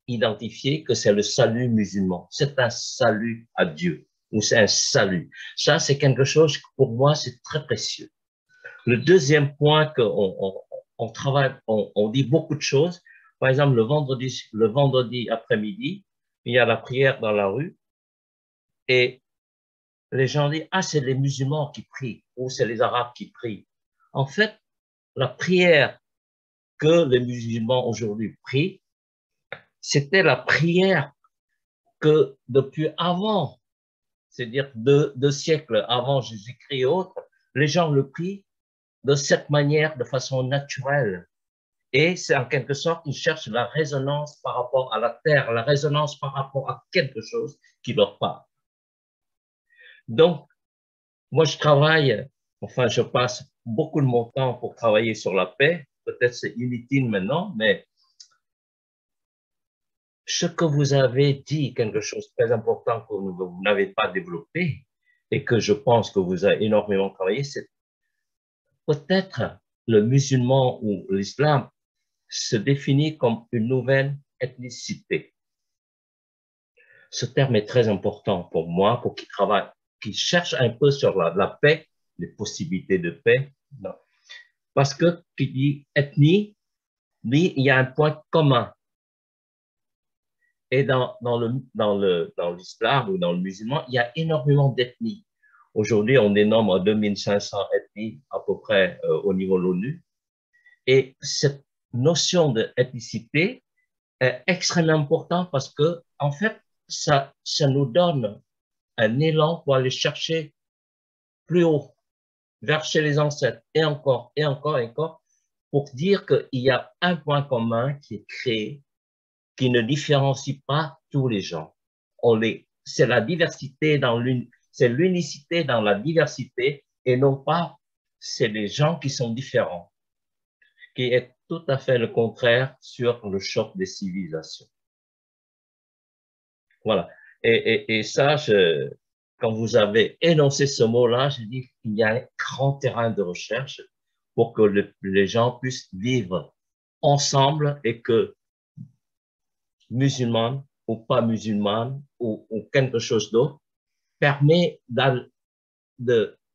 identifié que c'est le salut musulman. C'est un salut à Dieu, ou c'est un salut. Ça, c'est quelque chose, pour moi, c'est très précieux. Le deuxième point qu'on travaille, on dit beaucoup de choses. Par exemple, le vendredi après-midi, il y a la prière dans la rue et les gens disent « Ah, c'est les musulmans qui prient ou c'est les arabes qui prient ». En fait, la prière que les musulmans aujourd'hui prient, c'était la prière que depuis avant, c'est-à-dire deux siècles avant Jésus-Christ et autres, les gens le prient de cette manière, de façon naturelle. Et c'est en quelque sorte, ils cherchent la résonance par rapport à la terre, la résonance par rapport à quelque chose qui leur parle. Donc, moi, je passe beaucoup de mon temps pour travailler sur la paix. Peut-être c'est inutile maintenant, mais ce que vous avez dit, quelque chose de très important que vous n'avez pas développé et que je pense que vous avez énormément travaillé, c'est peut-être le musulman ou l'islam se définit comme une nouvelle ethnicité. Ce terme est très important pour moi, pour qui cherche un peu sur la paix, les possibilités de paix. Non. Parce que qui dit ethnie, dit il y a un point commun. Et dans l'islam ou dans le musulman, il y a énormément d'ethnies. Aujourd'hui, on dénombre 2500 ethnies à peu près au niveau de l'ONU. Et cette notion d'ethnicité est extrêmement importante parce que, en fait, ça nous donne un élan pour aller chercher plus haut, vers chez les ancêtres, et encore, et encore, et encore, pour dire qu'il y a un point commun qui est créé, qui ne différencie pas tous les gens. C'est la diversité c'est l'unicité dans la diversité, et non pas c'est les gens qui sont différents, qui est tout à fait le contraire sur le choc des civilisations. Voilà. Et ça, quand vous avez énoncé ce mot-là, j'ai dit qu'il y a un grand terrain de recherche pour que les gens puissent vivre ensemble et que musulmane ou pas musulmane ou quelque chose d'autre permet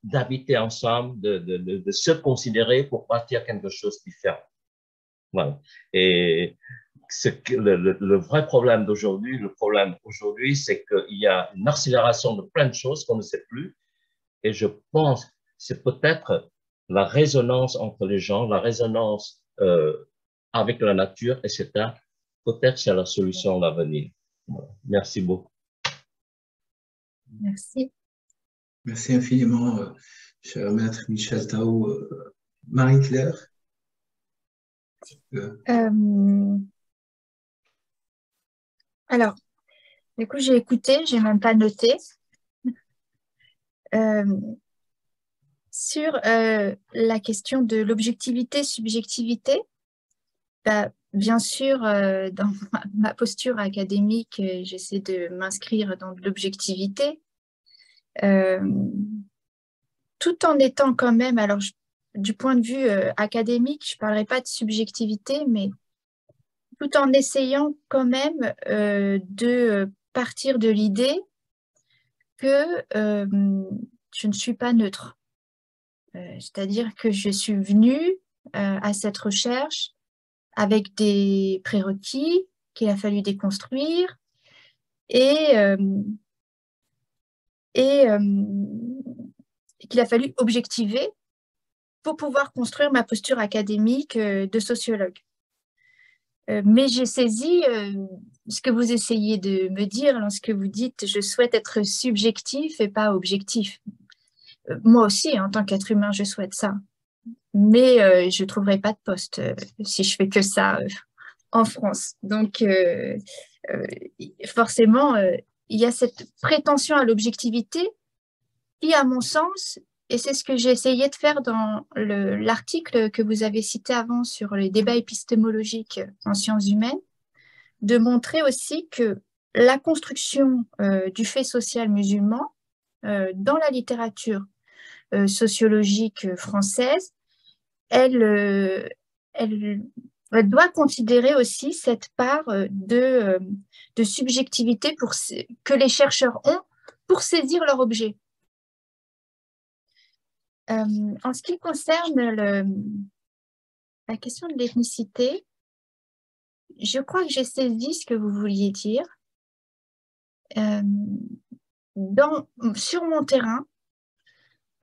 d'habiter ensemble, de se considérer pour bâtir quelque chose de différent. Voilà. Et le vrai problème d'aujourd'hui, c'est qu'il y a une accélération de plein de choses qu'on ne sait plus. Et je pense que c'est peut-être la résonance entre les gens, la résonance avec la nature, etc. Peut-être c'est la solution à l'avenir. Voilà. Merci beaucoup. Merci. Merci infiniment, cher maître Michel Tao. Marie-Claire. Alors, du coup, j'ai écouté, j'ai même pas noté. Sur la question de l'objectivité, subjectivité, bah, bien sûr, dans ma posture académique, j'essaie de m'inscrire dans l'objectivité, tout en étant quand même, alors du point de vue académique, je ne parlerai pas de subjectivité, mais tout en essayant quand même de partir de l'idée que je ne suis pas neutre. C'est-à-dire que je suis venue à cette recherche avec des prérequis qu'il a fallu déconstruire et qu'il a fallu objectiver pour pouvoir construire ma posture académique de sociologue. Mais j'ai saisi ce que vous essayez de me dire lorsque vous dites « je souhaite être subjectif et pas objectif ». Moi aussi, en tant qu'être humain, je souhaite ça. Mais je ne trouverai pas de poste si je fais que ça en France. Donc, forcément, il y a cette prétention à l'objectivité qui, à mon sens, et c'est ce que j'ai essayé de faire dans l'article que vous avez cité avant sur les débats épistémologiques en sciences humaines, de montrer aussi que la construction du fait social musulman dans la littérature sociologique française, elle doit considérer aussi cette part de subjectivité que les chercheurs ont pour saisir leur objet. En ce qui concerne la question de l'ethnicité, je crois que j'ai saisi ce que vous vouliez dire. Sur mon terrain,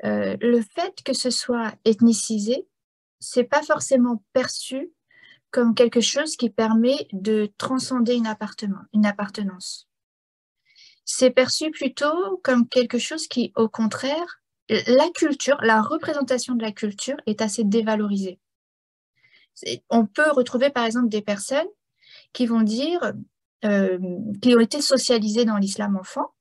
le fait que ce soit ethnicisé, c'est pas forcément perçu comme quelque chose qui permet de transcender une appartenance. C'est perçu plutôt comme quelque chose qui, au contraire, la culture, la représentation de la culture est assez dévalorisée. On peut retrouver par exemple des personnes qui vont dire, qui ont été socialisées dans l'islam enfant,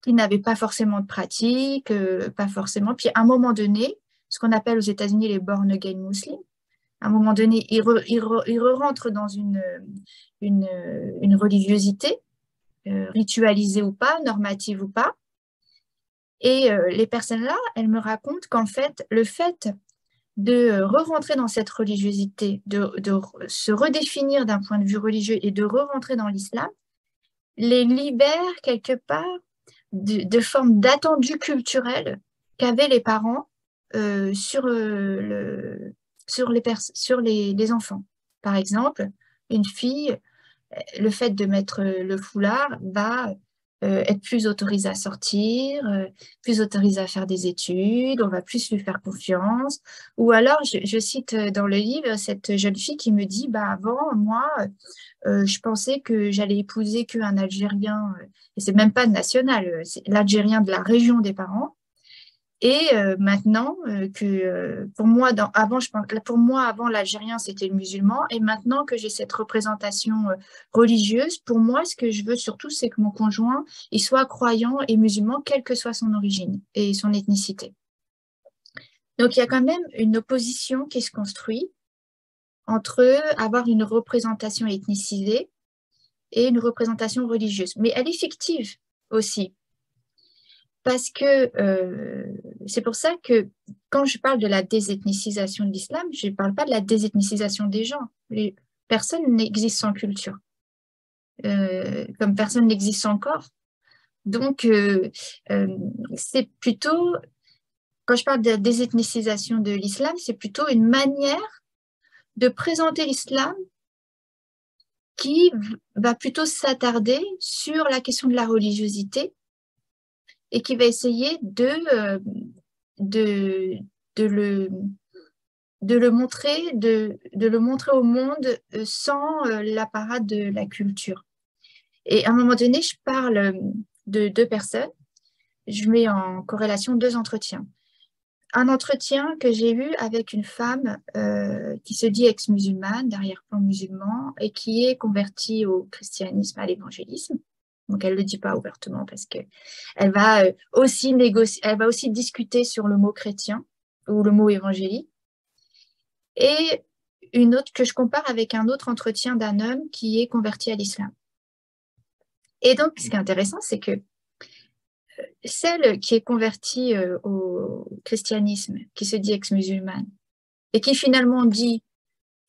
qui n'avaient pas forcément de pratique, pas forcément. Puis à un moment donné, ce qu'on appelle aux États-Unis les born again muslims, à un moment donné, ils rentrent dans une religiosité, ritualisée ou pas, normative ou pas. Et les personnes-là, elles me racontent qu'en fait, le fait de re-rentrer dans cette religiosité, de se redéfinir d'un point de vue religieux et de re-rentrer dans l'islam, les libère quelque part de formes d'attendus culturels qu'avaient les parents sur les enfants. Par exemple, une fille, le fait de mettre le foulard va être plus autorisée à sortir, plus autorisée à faire des études, on va plus lui faire confiance. Ou alors, je cite dans le livre cette jeune fille qui me dit, avant, moi, je pensais que j'allais épouser qu'un Algérien, et c'est même pas national, c'est l'Algérien de la région des parents. Et maintenant, pour moi, avant l'Algérien, c'était le musulman. Et maintenant que j'ai cette représentation religieuse, pour moi, ce que je veux surtout, c'est que mon conjoint, il soit croyant et musulman, quelle que soit son origine et son ethnicité. Donc, il y a quand même une opposition qui se construit entre avoir une représentation ethnicisée et une représentation religieuse. Mais elle est fictive aussi. Parce que c'est pour ça que quand je parle de la désethnicisation de l'islam, je ne parle pas de la désethnicisation des gens. Personne n'existe sans culture, comme personne n'existe sans corps. Donc, c'est plutôt, quand je parle de la désethnicisation de l'islam, c'est plutôt une manière de présenter l'islam qui va plutôt s'attarder sur la question de la religiosité et qui va essayer de le montrer au monde sans l'apparat de la culture. Et à un moment donné, je parle de deux personnes, je mets en corrélation deux entretiens. Un entretien que j'ai eu avec une femme qui se dit ex-musulmane, d'arrière-plan musulman, et qui est convertie au christianisme, à l'évangélisme. Donc, elle ne le dit pas ouvertement parce qu'elle va aussi discuter sur le mot chrétien ou le mot évangélique. Et une autre que je compare avec un autre entretien d'un homme qui est converti à l'islam. Et donc, ce qui est intéressant, c'est que celle qui est convertie au christianisme, qui se dit ex-musulmane, et qui finalement dit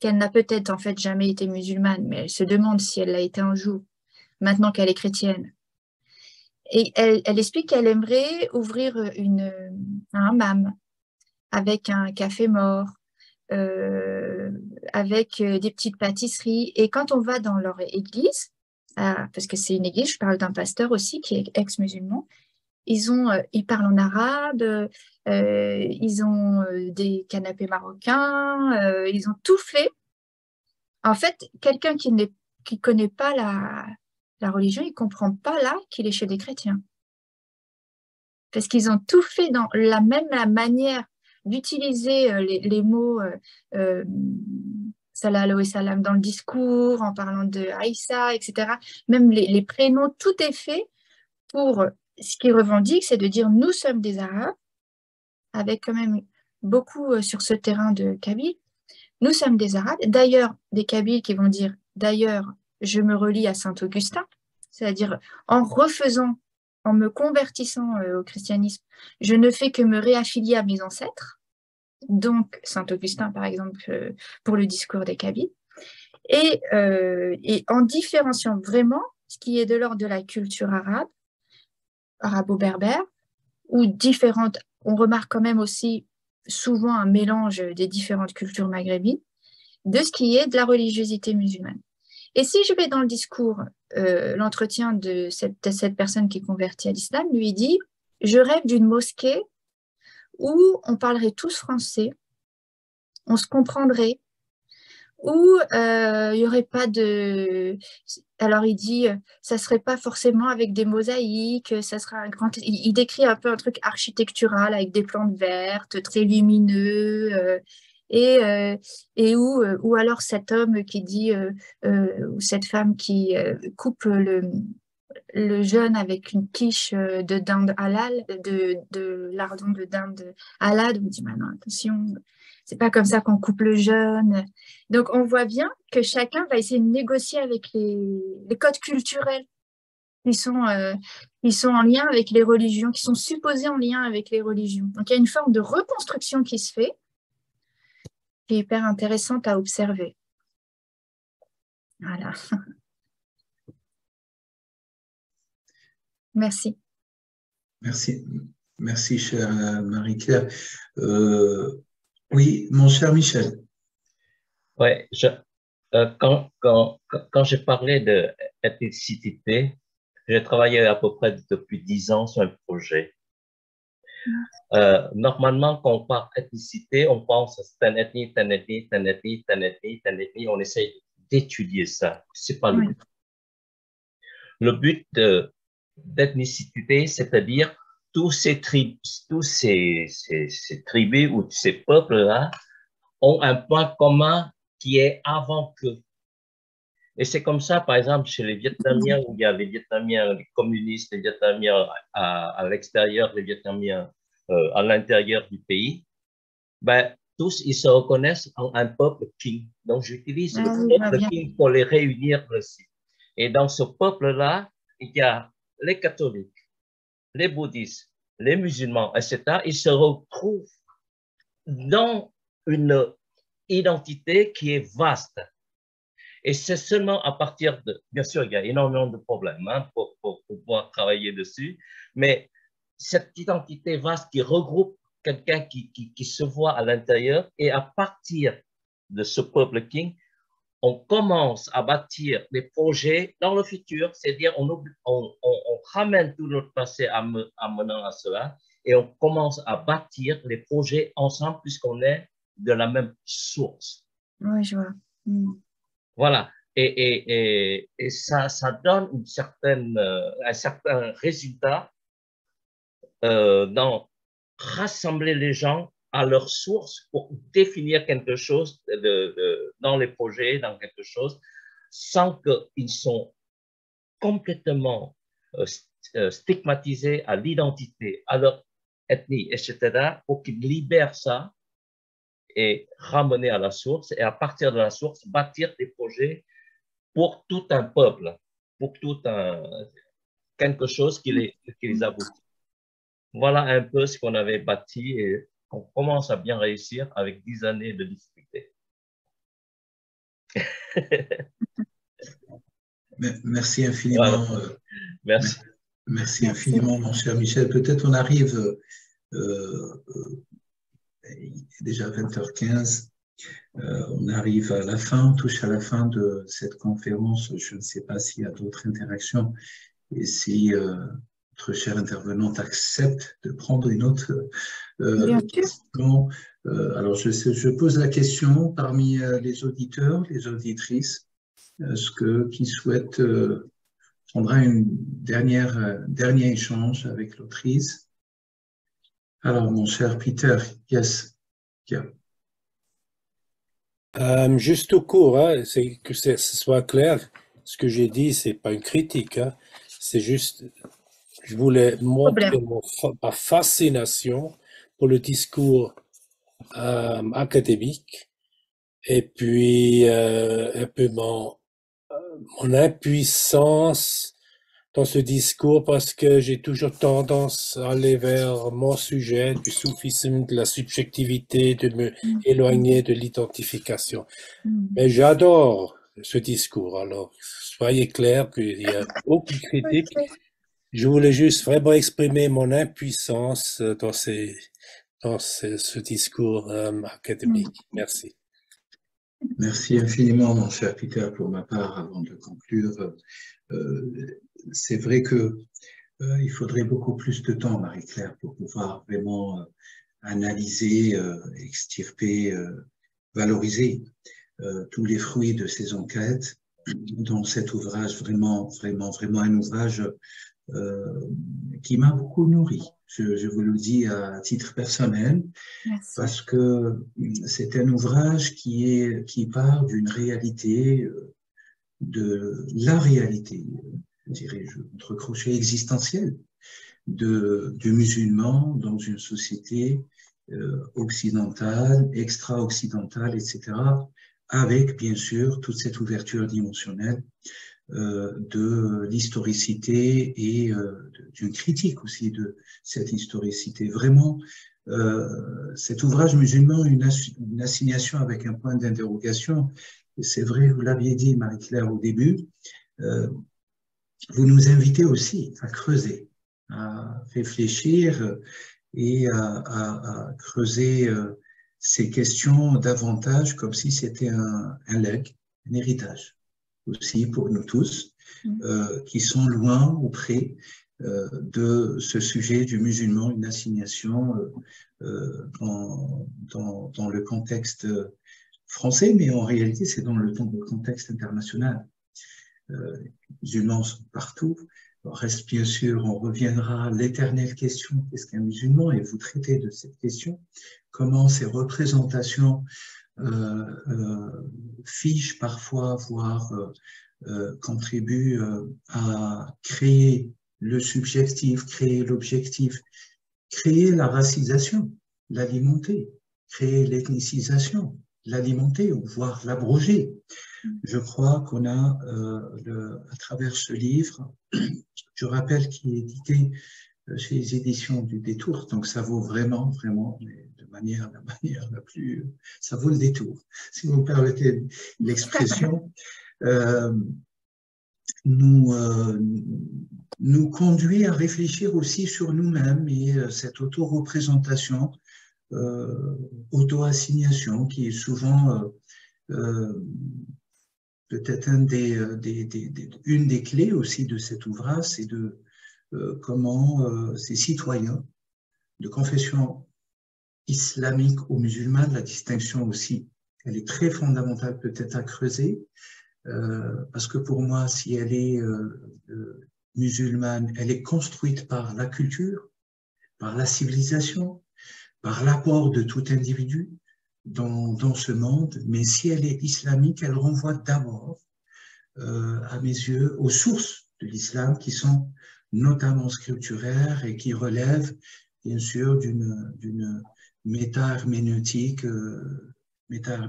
qu'elle n'a peut-être en fait jamais été musulmane, mais elle se demande si elle l'a été un jour, maintenant qu'elle est chrétienne. Et elle explique qu'elle aimerait ouvrir un hammam avec un café mort, avec des petites pâtisseries. Et quand on va dans leur église, parce que c'est une église, je parle d'un pasteur aussi qui est ex-musulman, ils parlent en arabe, ils ont des canapés marocains, ils ont tout fait. En fait, quelqu'un qui ne connaît pas la religion, il ne comprend pas là qu'il est chez des chrétiens. Parce qu'ils ont tout fait dans la manière d'utiliser les mots salam alayhi wa sallam dans le discours, en parlant de Aïssa, etc. Même les prénoms, tout est fait pour, ce qu'ils revendiquent, c'est de dire nous sommes des Arabes, avec quand même beaucoup sur ce terrain de Kabyle. Nous sommes des Arabes. D'ailleurs, des Kabyles qui vont dire, d'ailleurs, je me relie à Saint-Augustin, c'est-à-dire en me convertissant au christianisme, je ne fais que me réaffilier à mes ancêtres, donc Saint-Augustin, par exemple, pour le discours des Kabyles, et en différenciant vraiment ce qui est de l'ordre de la culture arabe, arabo-berbère, ou différentes, on remarque quand même aussi souvent un mélange des différentes cultures maghrébines, de ce qui est de la religiosité musulmane. Et si je vais dans le discours, l'entretien de cette personne qui est convertie à l'islam, lui dit « Je rêve d'une mosquée où on parlerait tous français, on se comprendrait, où il n'y aurait pas de… » Alors il dit « Ça ne serait pas forcément avec des mosaïques, ça sera un grand… » Il décrit un peu un truc architectural avec des plantes vertes, très lumineux, et où alors cet homme qui dit, ou cette femme qui coupe le jeûne avec une quiche de dinde halal, de lardon de dinde halal, on dit maintenant attention, c'est pas comme ça qu'on coupe le jeûne. Donc on voit bien que chacun va essayer de négocier avec les codes culturels qui sont en lien avec les religions, qui sont supposés en lien avec les religions. Donc il y a une forme de reconstruction qui se fait, qui est hyper intéressante à observer. Voilà. Merci. Merci, chère Marie-Claire. Oui, mon cher Michel. Oui, quand j'ai parlé d'ethnicité, j'ai travaillé à peu près depuis 10 ans sur un projet. Normalement, quand on parle d'ethnicité, on pense telle ethnie, telle ethnie, telle ethnie, telle ethnie, telle ethnie. On essaye d'étudier ça. C'est pas le but. Le but d'ethnicité, c'est-à-dire tous ces tribus ou ces peuples-là ont un point commun qui est avant qu'eux. Et c'est comme ça, par exemple, chez les Vietnamiens, où il y a les Vietnamiens, les communistes, les Vietnamiens à l'extérieur, les Vietnamiens à l'intérieur du pays, ben, tous, ils se reconnaissent en un peuple king. Donc, j'utilise le peuple king pour les réunir aussi. Et dans ce peuple-là, il y a les catholiques, les bouddhistes, les musulmans, etc. Ils se retrouvent dans une identité qui est vaste. Et c'est seulement à partir de… Bien sûr, il y a énormément de problèmes pour pouvoir travailler dessus, mais cette identité vaste qui regroupe quelqu'un qui se voit à l'intérieur, et à partir de ce peuple king, on commence à bâtir des projets dans le futur, c'est-à-dire on ramène tout notre passé amenant à cela, et on commence à bâtir les projets ensemble puisqu'on est de la même source. Oui, je vois. Voilà. Et ça donne un certain résultat dans rassembler les gens à leur source pour définir quelque chose dans les projets, dans quelque chose, sans qu'ils sont complètement stigmatisés à l'identité, à leur ethnie, etc., pour qu'ils libèrent ça et ramener à la source, et à partir de la source, bâtir des projets pour tout un peuple, pour quelque chose qui les aboutit. Voilà un peu ce qu'on avait bâti et qu'on commence à bien réussir avec 10 années de difficulté. Merci infiniment. Voilà. Merci. Merci infiniment, mon cher Michel. Peut-être on arrive, il est déjà 20h15, on arrive à la fin, on touche à la fin de cette conférence. Je ne sais pas s'il y a d'autres interactions et si notre chère intervenante accepte de prendre une autre question. Alors, je pose la question parmi les auditeurs, les auditrices, qui souhaitent prendre un dernier échange avec l'autrice. Alors, mon cher Peter, yes, yeah. Juste au cours, hein, c'est que ce soit clair, ce que j'ai dit, c'est pas une critique, hein, c'est juste, je voulais montrer ma fascination pour le discours académique et puis un peu mon impuissance dans ce discours parce que j'ai toujours tendance à aller vers mon sujet du soufisme, de la subjectivité, de me éloigner de l'identification. Mais j'adore ce discours, alors soyez clairs qu'il n'y a aucune critique. Je voulais juste vraiment exprimer mon impuissance dans ce discours académique. Merci. Merci infiniment, mon cher Peter, pour ma part, avant de conclure. C'est vrai que il faudrait beaucoup plus de temps, Marie-Claire, pour pouvoir vraiment analyser, extirper, valoriser tous les fruits de ces enquêtes, dans cet ouvrage vraiment un ouvrage qui m'a beaucoup nourri. Je vous le dis à titre personnel. Merci. Parce que c'est un ouvrage qui part d'une réalité, de la réalité, dirais-je, entre crochets existentielle, du musulman dans une société occidentale, extra-occidentale, etc., avec bien sûr toute cette ouverture dimensionnelle de l'historicité et d'une critique aussi de cette historicité. Vraiment, cet ouvrage musulman, une assignation avec un point d'interrogation. C'est vrai, vous l'aviez dit, Marie-Claire, au début, vous nous invitez aussi à creuser, à réfléchir et à creuser ces questions davantage comme si c'était un legs, un héritage aussi pour nous tous, qui sont loin ou près de ce sujet du musulman, une assignation dans le contexte français, mais en réalité, c'est dans le contexte international. Les musulmans sont partout. Reste bien sûr, on reviendra à l'éternelle question, qu'est-ce qu'un musulman? Et vous traitez de cette question, comment ces représentations fichent parfois, voire contribuent à créer le subjectif, créer l'objectif, créer la racisation, l'alimenter, créer l'ethnicisation, l'alimenter ou voire l'abroger. Je crois qu'on a, à travers ce livre, je rappelle qu'il est édité chez les éditions du Détour, donc ça vaut vraiment, de manière la plus, ça vaut le détour, si vous me permettez l'expression. Nous conduit à réfléchir aussi sur nous-mêmes et cette auto-représentation, auto-assignation qui est souvent peut-être une des clés aussi de cet ouvrage, c'est de comment ces citoyens de confession islamique ou musulmane, la distinction aussi, elle est très fondamentale peut-être à creuser, parce que pour moi, si elle est musulmane, elle est construite par la culture, par la civilisation, par l'apport de tout individu dans ce monde, mais si elle est islamique, elle renvoie d'abord, à mes yeux, aux sources de l'islam qui sont notamment scripturaires et qui relèvent bien sûr d'une méta-herméneutique à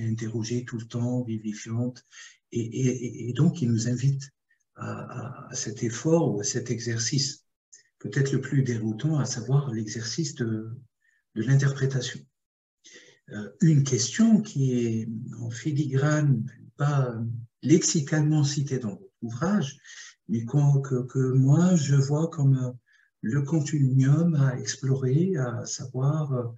interroger tout le temps, vivifiante, et donc qui nous invite à cet effort ou à cet exercice, peut-être le plus déroutant, à savoir l'exercice de l'interprétation. Une question qui est en filigrane, pas lexicalement citée dans votre ouvrage, mais que moi je vois comme le continuum à explorer, à savoir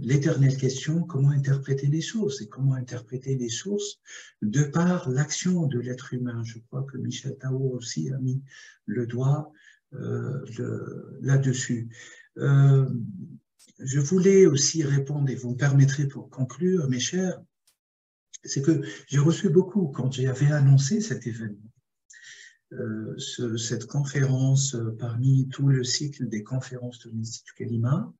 l'éternelle question, comment interpréter les choses et comment interpréter les sources de par l'action de l'être humain. Je crois que Michel Tao aussi a mis le doigt là-dessus. Je voulais aussi répondre, et vous me permettrez pour conclure, mes chers, c'est que j'ai reçu beaucoup, quand j'avais annoncé cet événement, cette conférence parmi tout le cycle des conférences de l'Institut Kalima,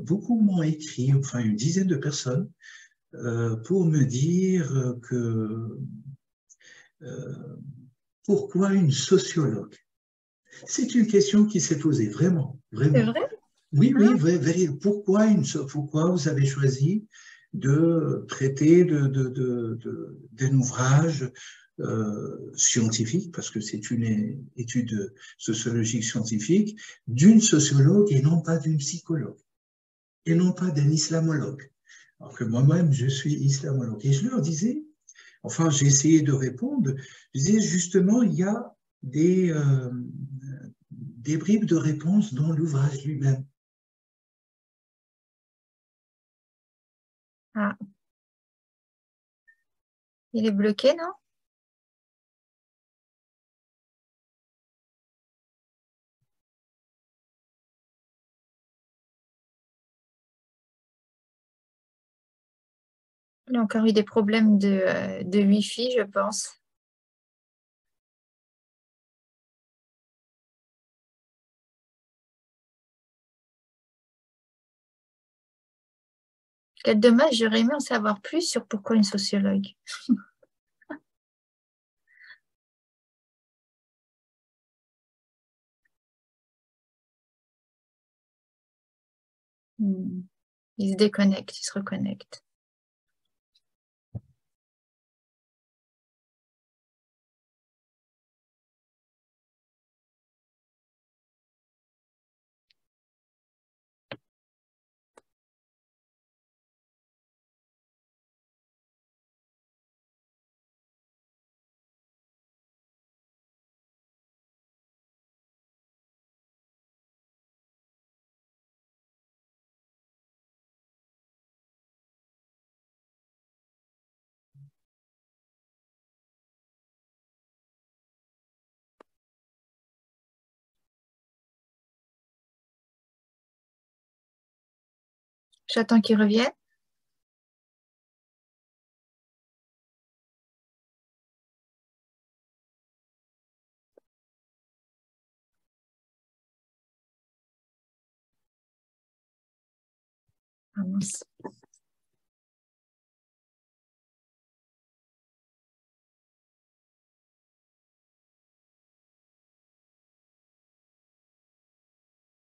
beaucoup m'ont écrit, enfin une dizaine de personnes, pour me dire que pourquoi une sociologue? C'est une question qui s'est posée, vraiment, C'est vraiment. vrai? Oui, oui, pourquoi vous avez choisi de traiter d'un ouvrage scientifique, parce que c'est une étude sociologique scientifique, d'une sociologue et non pas d'une psychologue, et non pas d'un islamologue. Alors que moi-même, je suis islamologue. Et je leur disais, enfin, j'ai essayé de répondre, je disais justement, il y a des bribes de réponse dans l'ouvrage lui-même. Ah. Il est bloqué, non? Il a encore eu des problèmes de Wi-Fi, je pense. Quel dommage, j'aurais aimé en savoir plus sur pourquoi une sociologue. Il se déconnecte, il se reconnecte. J'attends qu'il revienne. Ah mince.